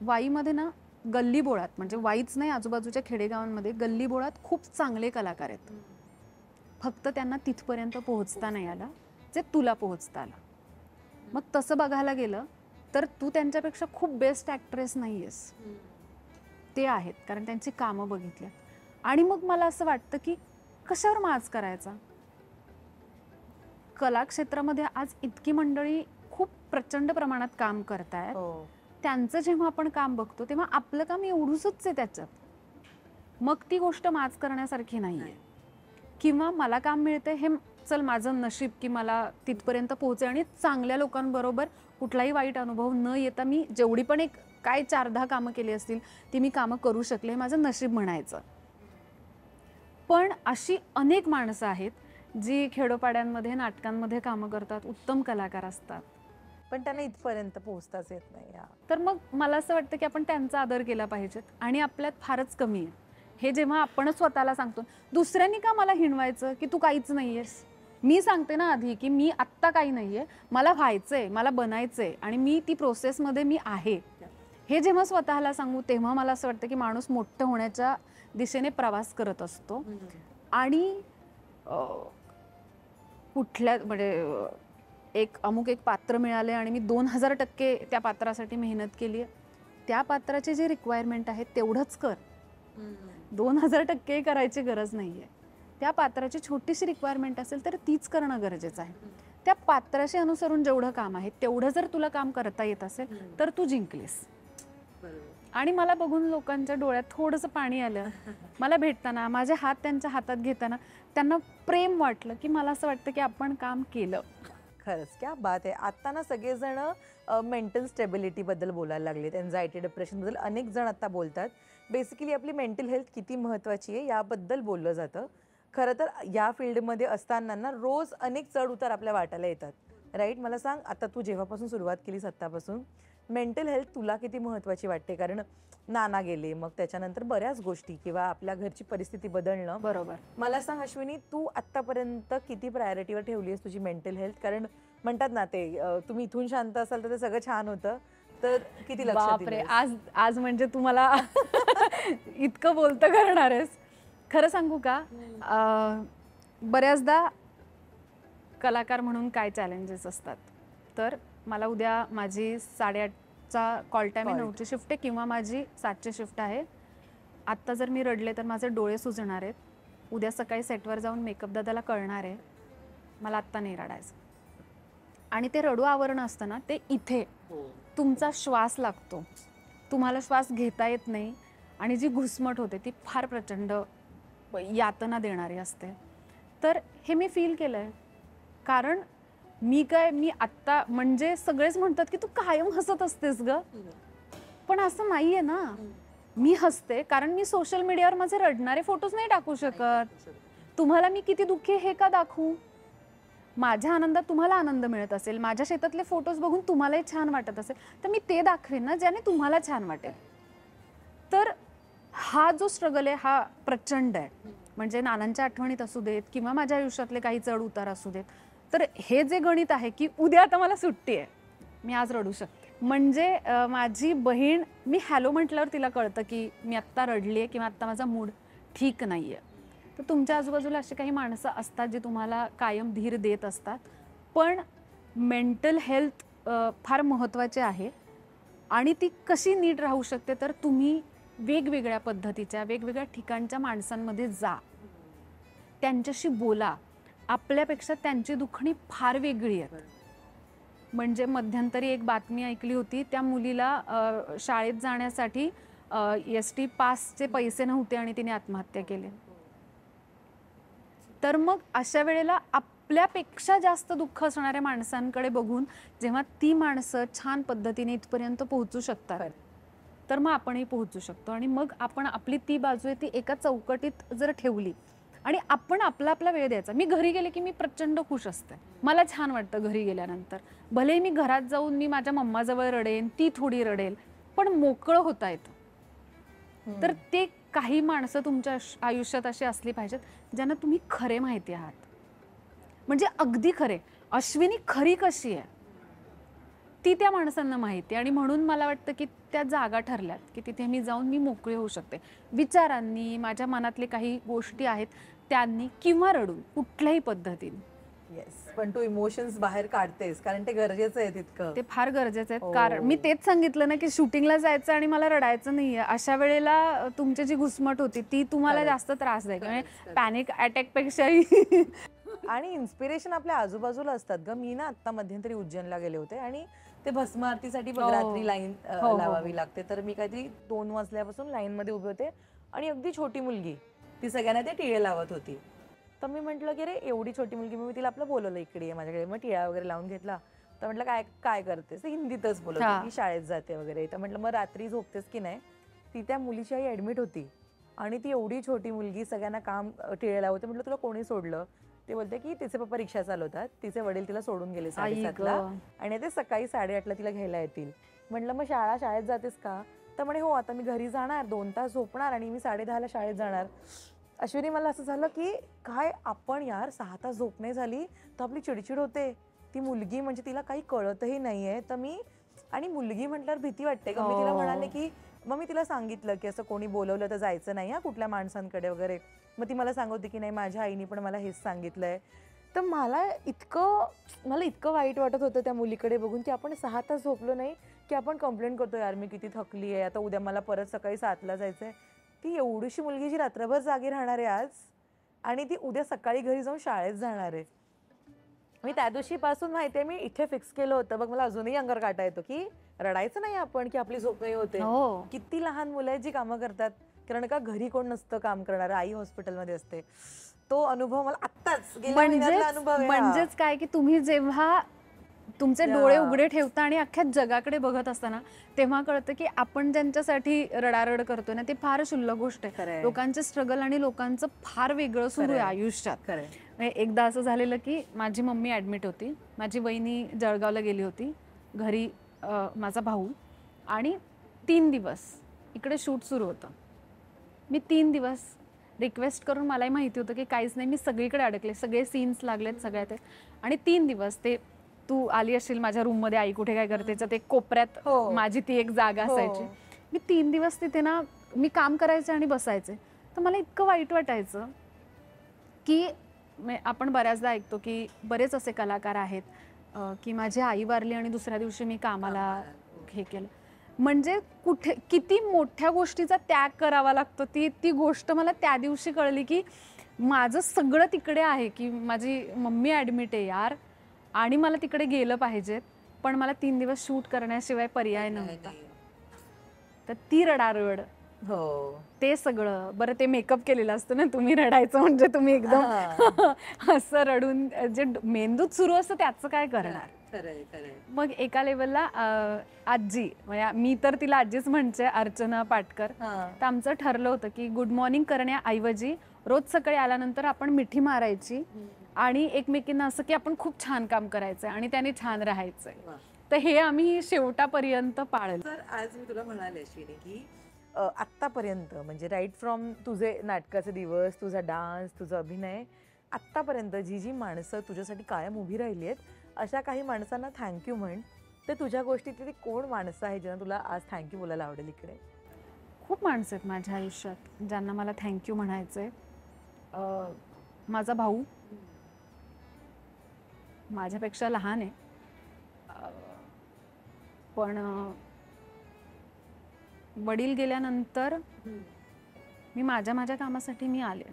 वाईमध्ये ना गल्ली बोळात, म्हणजे वाईच नाही आजूबाजूच्या खेडेगावांमध्ये गल्ली बोळात खूप चांगले कलाकार आहेत, फक्त त्यांना तिथपर्यंत पोहोचता नाही आला जे तुला पोहोचता आलं. मग तसं बघायला गेलं तर तू त्यांच्यापेक्षा खूप बेस्ट ॲक्ट्रेस नाही आहेस, ते आहेत, कारण त्यांची कामं बघितल्यात. आणि मग मला असं वाटतं की कशावर माज करायचा. कला क्षेत्रामध्ये आज इतकी मंडळी खूप प्रचंड प्रमाणात काम करतायत. त्यांचं जेव्हा आपण काम बघतो तेव्हा आपलं काम एवढूसच आहे त्याच्यात, मग ती गोष्ट माज करण्यासारखी नाही आहे. किंवा मला काम मिळतं हे चल माझं नशीब की मला तिथपर्यंत पोहोचे आणि चांगल्या लोकांबरोबर कुठलाही वाईट अनुभव न येता मी जेवढी पण एक काय 4-10 कामं केली असतील ती मी कामं करू शकले, माझं नशीब म्हणायचं. पण अशी अनेक माणसं आहेत जी खेडोपाड्यांमध्ये नाटकांमध्ये कामं करतात, उत्तम कलाकार असतात, पण त्यांना इथपर्यंत पोहोचताच येत नाही. तर मग मला असं वाटतं की आपण त्यांचा आदर केला पाहिजेत आणि आपल्यात फारच कमी आहे हे जेव्हा आपणच स्वतःला सांगतो. दुसऱ्यांनी का मला हिणवायचं की तू काहीच नाहीयेस. मी सांगते ना आधी की मी आत्ता काही नाहीये, मला व्हायचंय, मला बनायचंय आणि मी ती प्रोसेसमध्ये मी आहे. हे जेव्हा स्वतःला सांगू तेव्हा मला असं वाटतं की माणूस मोठं होण्याच्या दिशेने प्रवास करत असतो. आणि कुठल्या म्हणजे एक पात्र मिळाले आणि मी 2000% त्या पात्रासाठी मेहनत केली आहे, त्या पात्राचे जे रिक्वायरमेंट आहे तेवढंच कर. 2000% करायची गरज नाहीये. त्या पात्राची छोटीशी रिक्वायरमेंट असेल तर तीच करणं गरजेचं आहे. त्या पात्राशी अनुसरून जेवढं काम आहे तेवढं जर तुला काम करता येत असेल तर तू जिंकलीस. आणि मला बघून लोकांच्या डोळ्यात थोडंसं पाणी आलं. मला भेटताना, माझे हात त्यांच्या हातात घेताना त्यांना प्रेम वाटलं, की मला असं वाटतं की आपण काम केलं. खरंच क्या बात आहे. आता ना सगळेजण मेंटल स्टेबिलिटीबद्दल बोलायला लागलेत, एन्झायटी डिप्रेशनबद्दल अनेक जण आता बोलतात. बेसिकली आपली मेंटल हेल्थ किती महत्त्वाची आहे याबद्दल बोललं जातं. खरं तर या फील्डमध्ये असताना ना रोज अनेक चढ उतार आपल्या वाटायला येतात, राईट. मला सांग, आता तू जेव्हापासून सुरुवात केलीस आत्तापासून मेंटल हेल्थ तुला किती महत्त्वाची वाटते? कारण नाना गेले, मग त्याच्यानंतर बऱ्याच गोष्टी किंवा आपल्या घरची परिस्थिती बदलणं. बरोबर. मला सांग अश्विनी, तू आत्तापर्यंत किती प्रायोरिटीवर ठेवली आहेस तुझी मेंटल हेल्थ? कारण म्हणतात ना ते तुम्ही इथून शांत असाल तर ते सगळं छान होतं, तर किती लक्ष बापरे, दिलंस? आज आज म्हणजे तुम्हाला इतकं बोलतं करणार आहेस. खरं सांगू का, बऱ्याचदा कलाकार म्हणून काय चॅलेंजेस असतात. तर मला उद्या माझी 8:30चा कॉल टाईम आहे, 9ची शिफ्ट आहे किंवा माझी 7ची शिफ्ट आहे. आत्ता जर मी रडले तर माझे डोळे सुजणार आहेत. उद्या सकाळी सेटवर जाऊन मेकअप दादाला कळणार आहे मला आत्ता नाही रडायचं. आणि ते रडू आवरणं असतं ना, ते इथे तुमचा श्वास लागतो, तुम्हाला श्वास घेता येत नाही आणि जी घुसमट होते ती फार प्रचंड यातना देणारी असते. तर हे मी फील केलं आहे. कारण मी आत्ता म्हणजे सगळेच म्हणतात की तू कायम हसत असतेस ग, पण असं नाही आहे ना. मी हसते कारण मी सोशल मीडियावर माझे रडणारे फोटोज नाही टाकू शकत. तुम्हाला मी किती दुःखी हे का दाखवू? माझ्या आनंदात तुम्हाला आनंद मिळत असेल, माझ्या शेतातले फोटोज बघून तुम्हालाही छान वाटत असेल तर मी ते दाखवेन ना ज्याने तुम्हाला छान वाटेल. तर हा जो स्ट्रगल आहे हा प्रचंड आहे. म्हणजे नानांच्या आठवणीत असू देत किंवा माझ्या आयुष्यातले काही चढ उतार असू देत, तर हे जे गणित आहे की उद्या आता मला सुट्टी आहे, मी आज रडू शकते. म्हणजे माझी बहीण, मी हॅलो म्हटल्यावर तिला कळतं की मी आत्ता रडली आहे किंवा आत्ता माझा मूड ठीक नाही आहे. तर तुमच्या आजूबाजूला असे काही माणसं असतात जे तुम्हाला कायम धीर देत असतात. पण मेंटल हेल्थ फार महत्त्वाची आहे आणि ती कशी नीट राहू शकते तर तुम्ही वेगवेगळ्या पद्धतीच्या वेगवेगळ्या ठिकाणच्या माणसांमध्ये जा, त्यांच्याशी बोला. आपल्यापेक्षा त्यांची दुखणी फार वेगळी आहेत. म्हणजे मध्यंतरी एक बातमी ऐकली होती, त्या मुलीला शाळेत जाण्यासाठी ST पासचे पैसे नव्हते आणि तिने आत्महत्या केली. तर मग अशा वेळेला आपल्यापेक्षा जास्त दुःख असणाऱ्या माणसांकडे बघून जेव्हा ती माणसं छान पद्धतीने इथपर्यंत पोहोचू शकतात तर मग आपणही पोहोचू शकतो. आणि मग आपण आपली ती बाजू आहे ती एका चौकटीत जर ठेवली आणि आपण आपला आपला वेळ द्यायचा. मी घरी गेले की मी प्रचंड खुश असते, मला छान वाटतं घरी गेल्यानंतर. भले मी घरात जाऊन मी माझ्या मम्माजवळ रडेन, ती थोडी रडेल, पण मोकळं होता येतं. तर ते काही माणसं तुमच्या आयुष्यात अशी असली पाहिजेत ज्यांना तुम्ही खरे माहिती आहात. म्हणजे अगदी खरे, अश्विनी खरी कशी आहे ती त्या माणसांना माहिती. आणि म्हणून मला वाटतं की त्या जागा ठरल्यात की तिथे मी जाऊन मी मोकळी होऊ शकते विचारांनी, माझ्या मनातले काही गोष्टी आहेत त्यांनी, किंवा रडून कुठल्याही पद्धतीने. येस, पण तू इमोशन्स बाहेर काढतेस कारण ते गरजेचं आहे तितकं. ते फार गरजेचं आहे. कारण मी तेच सांगितलं ना की शूटिंगला जायचं आणि मला रडायचं नाहीये. अशा वेळेला तुमची जी घुसमट होती ती तुम्हाला जास्त त्रास द्यायची, म्हणजे पॅनिक अटॅक पेक्षाही. आणि इन्स्पिरेशन आपल्या आजूबाजूला असतात ग. मी ना आता मध्यंतरी उज्जैनला गेले होते आणि ते भस्म आरतीसाठी बघ रात्री लाईन लावावी लागते. तर मी काहीतरी 2 वाजल्यापासून लाईन मध्ये उभे होते आणि अगदी छोटी मुलगी ती सगळ्यांना ते टिळे लावत होती. तर मी म्हटलं की रे एवढी छोटी मुलगी, मी तिला आपलं बोलवलं इकडे आहे माझ्याकडे. मग टिळा वगैरे लावून घेतला. तर म्हटलं काय काय करतेस? हिंदीतच बोलत होती की शाळेत जाते वगैरे. तर म्हटलं मग रात्री झोपतेस की नाही? ती त्या मुलीची आई ऍडमिट होती आणि ती एवढी छोटी मुलगी सगळ्यांना काम टिळे लावते. म्हटलं तुला कोणी सोडलं? ते बोलते की तिचे पप्पा रिक्षा चालवतात, तिचे वडील तिला सोडून गेले 7:30ला आणि ते सकाळी 8:30ला तिला घ्यायला येतील. म्हटलं मग शाळेत जातेस का? तर म्हणे हो, आता मी घरी जाणार, 2 तास झोपणार आणि मी 10:30ला शाळेत जाणार. अश्विनी, मला असं झालं की काय आपण यार 6 तास झोप नाही झाली तर आपली चिडचिड होते. ती मुलगी म्हणजे तिला काही कळतही नाहीये. तर मी, आणि मुलगी म्हटल्यावर भीती वाटते का. मी तिला म्हणाले की मग मी तिला सांगितलं की असं कोणी बोलवलं तर जायचं नाही हा कुठल्या माणसांकडे वगैरे. मग ती मला सांगते की नाही माझ्या आईने पण मला हेच सांगितलंय. तर मला इतकं वाईट वाटत होतं त्या मुलीकडे बघून की आपण 6 तास झोपलो नाही की आपण कंप्लेंट करतो यार मी किती थकली आहे, आता उद्या मला परत सकाळी 7ला जायचंय. ती एवढीशी मुलगी जी रात्रभर जागी राहणार आहे आज, आणि ती उद्या सकाळी घरी जाऊन शाळेत जाणार आहे. मी त्या दिवशीपासून माहितीये मी इथे फिक्स केलं होतं बघ, मला अजूनही अंगावर काटा येतो की रडायचं नाही आपण की आपली झोप नाही होते. हो. किती लहान मुलं आहेत जी कामं करतात, कारण का घरी कोण नसतं काम करणार, आई हॉस्पिटलमध्ये असते. तो अनुभव मला आत्ताच गेल्या महिन्यातला अनुभव आहे हा. म्हणजेच काय की तुम्ही जेव्हा तुमचे डोळे उघडे ठेवता आणि अख्ख्या जगाकडे बघत असताना तेव्हा कळतं की आपण ज्यांच्यासाठी रडारड करतोय ना ते फार क्षुल्लक गोष्ट आहे. लोकांचे स्ट्रगल आणि लोकांचं फार वेगळं सुरू आहे आयुष्यात. एकदा असं झालेलं की माझी मम्मी ऍडमिट होती, माझी वहिनी जळगावला गेली होती, घरी माझा भाऊ, आणि 3 दिवस इकडे शूट सुरू होतं. मी 3 दिवस रिक्वेस्ट करून, मलाही माहिती होतं की काहीच नाही, मी सगळीकडे अडकले, सगळे सीन्स लागलेत सगळ्यात, आणि 3 दिवस ते तू आली असशील माझ्या रूममध्ये, आई कुठे काय करते ते कोपऱ्यात माझी ती एक जागा असायची. मी 3 दिवस तिथे ना मी काम करायचे आणि बसायचे. तर मला इतकं वाईट वाटायचं की आपण बऱ्याचदा ऐकतो की बरेच असे कलाकार आहेत की माझी आई वारली आणि दुसऱ्या दिवशी मी कामाला हे केलं. म्हणजे कुठे किती मोठ्या गोष्टीचा त्याग करावा लागतो. ती गोष्ट मला त्या दिवशी कळली की माझं सगळं तिकडे आहे, की माझी मम्मी ॲडमिट आहे यार, आणि मला तिकडे गेलं पाहिजे, पण मला 3 दिवस शूट करण्याशिवाय पर्याय नव्हता. तर ती रडारड, हो ते सगळं. बरं ते मेकअप केलेलं असतं ना, तुम्ही रडायचं म्हणजे तुम्ही एकदम असं रडून जे मेंदूत सुरू असतं त्याचं काय करणार. मग एका लेवलला आजी, म्हणजे मी तर तिला आजीच म्हणते, अर्चना पाटकर, तर आमचं ठरलं होतं की गुड मॉर्निंग करण्याऐवजी रोज सकाळी आल्यानंतर आपण मिठी मारायची आणि एकमेकींना असं की आपण खूप छान काम करायचंय आणि त्याने छान राहायचंय. तर हे आम्ही शेवटापर्यंत पाळलं. तर आज मी तुला म्हणाले अश्विनी की आत्तापर्यंत म्हणजे राईट फ्रॉम तुझे नाटकाचे दिवस, तुझा डान्स, तुझा अभिनय, आत्तापर्यंत जी जी माणसं तुझ्यासाठी कायम उभी राहिली आहेत, अशा काही माणसांना थँक्यू म्हण. तर तुझ्या गोष्टीतली कोण माणसं आहे ज्यांना तुला आज थँक्यू बोलायला आवडेल इकडे? खूप माणसं आहेत माझ्या आयुष्यात ज्यांना मला थँक्यू म्हणायचंय. माझा भाऊ माझ्यापेक्षा लहान आहे, पण वडील गेल्यानंतर मी माझ्या कामासाठी मी आले.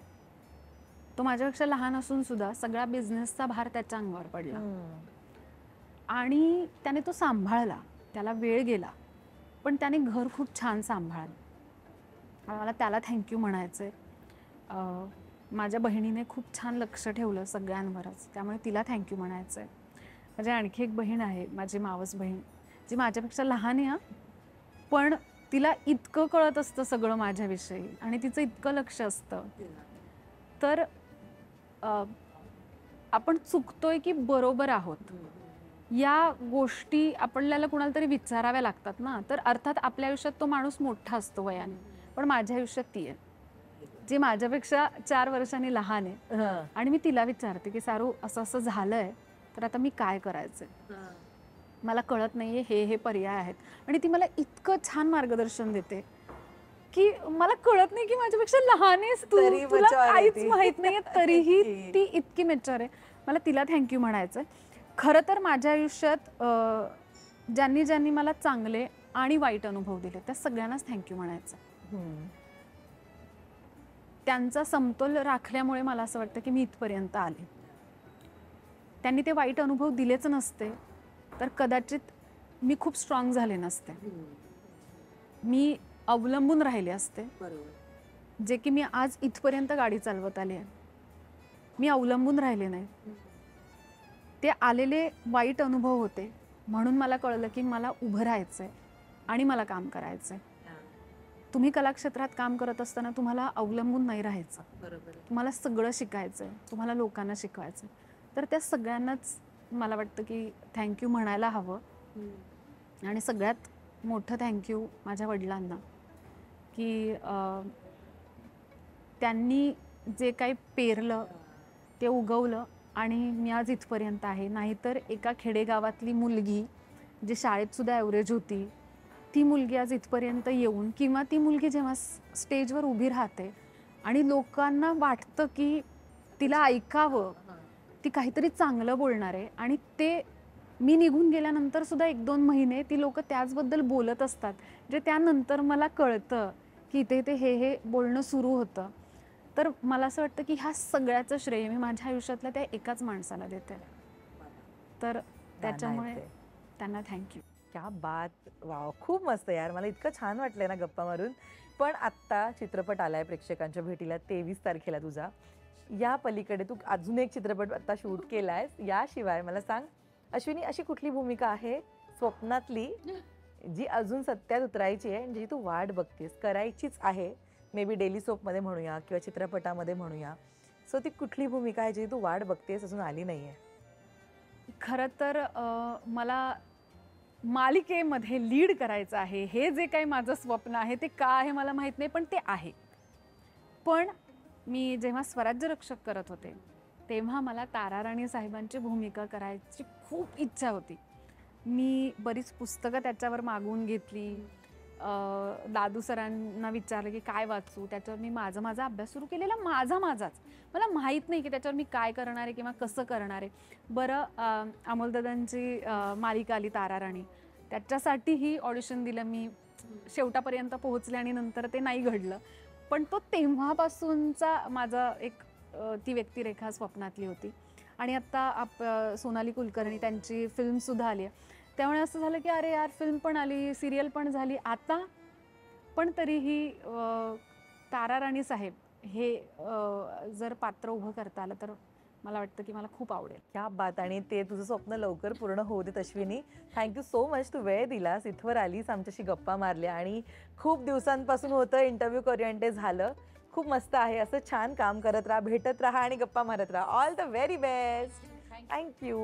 तो माझ्यापेक्षा लहान असून सुद्धा सगळा बिझनेसचा भार त्याच्या अंगावर पडला आणि त्याने तो सांभाळला. त्याला वेळ गेला, पण त्याने घर खूप छान सांभाळलं. मला त्याला थँक्यू म्हणायचंय. माझ्या बहिणीने खूप छान लक्ष ठेवलं सगळ्यांवरच, त्यामुळे तिला थँक्यू म्हणायचंय. माझी आणखी एक बहीण आहे, माझी मावस बहीण, जी माझ्यापेक्षा लहान आहे, पण तिला इतकं कळत असतं सगळं माझ्याविषयी आणि तिचं इतकं लक्ष असतं. तर आपण चुकतोय की बरोबर आहोत या गोष्टी आपल्याला कुणाला तरी विचाराव्या लागतात ना. तर अर्थात आपल्या आयुष्यात तो माणूस मोठा असतो वयाने, पण माझ्या आयुष्यात ती आहे जी माझ्यापेक्षा 4 वर्षांनी लहान आहे. आणि मी तिला विचारते की सारू असं असं झालंय, तर आता मी काय करायचंय, मला कळत नाहीये, हे पर्याय आहेत. आणि ती मला इतकं छान मार्गदर्शन देते की मला कळत नाही की माझ्यापेक्षा लहान आहेस तू, तुला काहीच माहित नाहीये, तरीही ती इतकी मेच्युअर आहे. मला तिला थँक्यू म्हणायचंय. खरं तर माझ्या आयुष्यात ज्यांनी ज्यांनी मला चांगले आणि वाईट अनुभव दिले त्या सगळ्यांनाच थँक्यू म्हणायचं. त्यांचा समतोल राखल्यामुळे मला असं वाटतं की मी इथपर्यंत आले. त्यांनी ते वाईट अनुभव दिलेच नसते तर कदाचित मी खूप स्ट्रॉंग झाले नसते, मी अवलंबून राहिले असते. जे की मी आज इथपर्यंत गाडी चालवत आले आहे, मी अवलंबून राहिले नाही. ते आलेले वाईट अनुभव होते म्हणून मला कळलं की मला उभं राहायचंय आणि मला काम करायचंय. तुम्ही कलाक्षेत्रात काम करत असताना तुम्हाला अवलंबून नाही राहायचं, तुम्हाला सगळं शिकायचंय, तुम्हाला लोकांना शिकवायचंय. तर त्या सगळ्यांनाच मला वाटतं की थँक्यू म्हणायला हवं. आणि सगळ्यात मोठं थँक्यू माझ्या वडिलांना की त्यांनी जे काही पेरलं ते उगवलं आणि मी आज इथपर्यंत आहे. नाहीतर एका खेडेगावातली मुलगी जी शाळेत सुद्धा ॲव्हरेज होती, ती मुलगी आज इथपर्यंत येऊन, किंवा ती मुलगी जेव्हा स्टेजवर उभी राहते आणि लोकांना वाटतं की तिला ऐकावं, ती काहीतरी चांगलं बोलणार आहे, आणि ते मी निघून गेल्यानंतर सुद्धा 1-2 महिने ती लोक त्याचबद्दल बोलत असतात, जे त्यानंतर मला कळतं की इथे हे बोलणं सुरू होतं. तर मला असं वाटतं की ह्या सगळ्याचं श्रेय मी माझ्या आयुष्यातल्या त्या एकाच माणसाला देते. तर त्याच्यामुळे त्यांना थँक्यू. क्या बात, वाव, खूप मस्त यार, मला इतकं छान वाटलंय ना गप्पा मारून. पण आत्ता चित्रपट आलाय प्रेक्षकांच्या भेटीला 23 तारखेला तुझा. या पलीकडे तू अजून एक चित्रपट आता शूट केलायस, याशिवाय मला सांग अश्विनी, अशी कुठली भूमिका आहे स्वप्नातली जी अजून सत्यात उतरायची आहे, जी तू वाट बघतेस, करायचीच आहे, मे बी डेली सोपमध्ये म्हणूया किंवा चित्रपटामध्ये म्हणूया, सो ती कुठली भूमिका आहे जी तू वाट बघतेस, अजून आली नाहीये? खरं तर मला मालिकेमध्ये लीड करायचं आहे. हे जे काही माझं स्वप्न आहे ते का आहे मला माहीत नाही, पण ते आहे. पण मी जेव्हा स्वराज्य रक्षक करत होते तेव्हा मला ताराराणी साहेबांची भूमिका करायची खूप इच्छा होती. मी बरीच पुस्तकं त्याच्यावर मागवून घेतली. दादू सरांना विचारलं की काय वाचू, त्याच्यावर मी माझा अभ्यास सुरू केलेला, माझाच. मला माहीत नाही की त्याच्यावर मी काय करणार आहे किंवा कसं करणार आहे. बरं, अमोलदादांची मालिका आली ताराराणी, त्याच्यासाठीही ऑडिशन दिलं मी, शेवटापर्यंत पोहोचले आणि नंतर ते नाही घडलं. पण तो तेव्हापासूनचा माझा एक ती व्यक्तिरेखा स्वप्नातली होती. आणि आत्ता सोनाली कुलकर्णी त्यांची फिल्मसुद्धा आली आहे. त्यामुळे असं झालं की अरे यार, फिल्म पण आली, सिरियल पण झाली, आता पण तरीही ताराराणी साहेब हे जर पात्र उभं करता आलं तर मला वाटतं की मला खूप आवडेल. क्या बात. आणि ते तुझं स्वप्न लवकर पूर्ण होऊ देत अश्विनी. थँक्यू सो मच, तू वेळ दिलास, इथवर आलीस, आमच्याशी गप्पा मारल्या आणि खूप दिवसांपासून होतं इंटरव्ह्यू करूया आणि ते झालं. खूप मस्त आहे, असं छान काम करत राहा, भेटत राहा आणि गप्पा मारत राहा. All the very best. Thank you.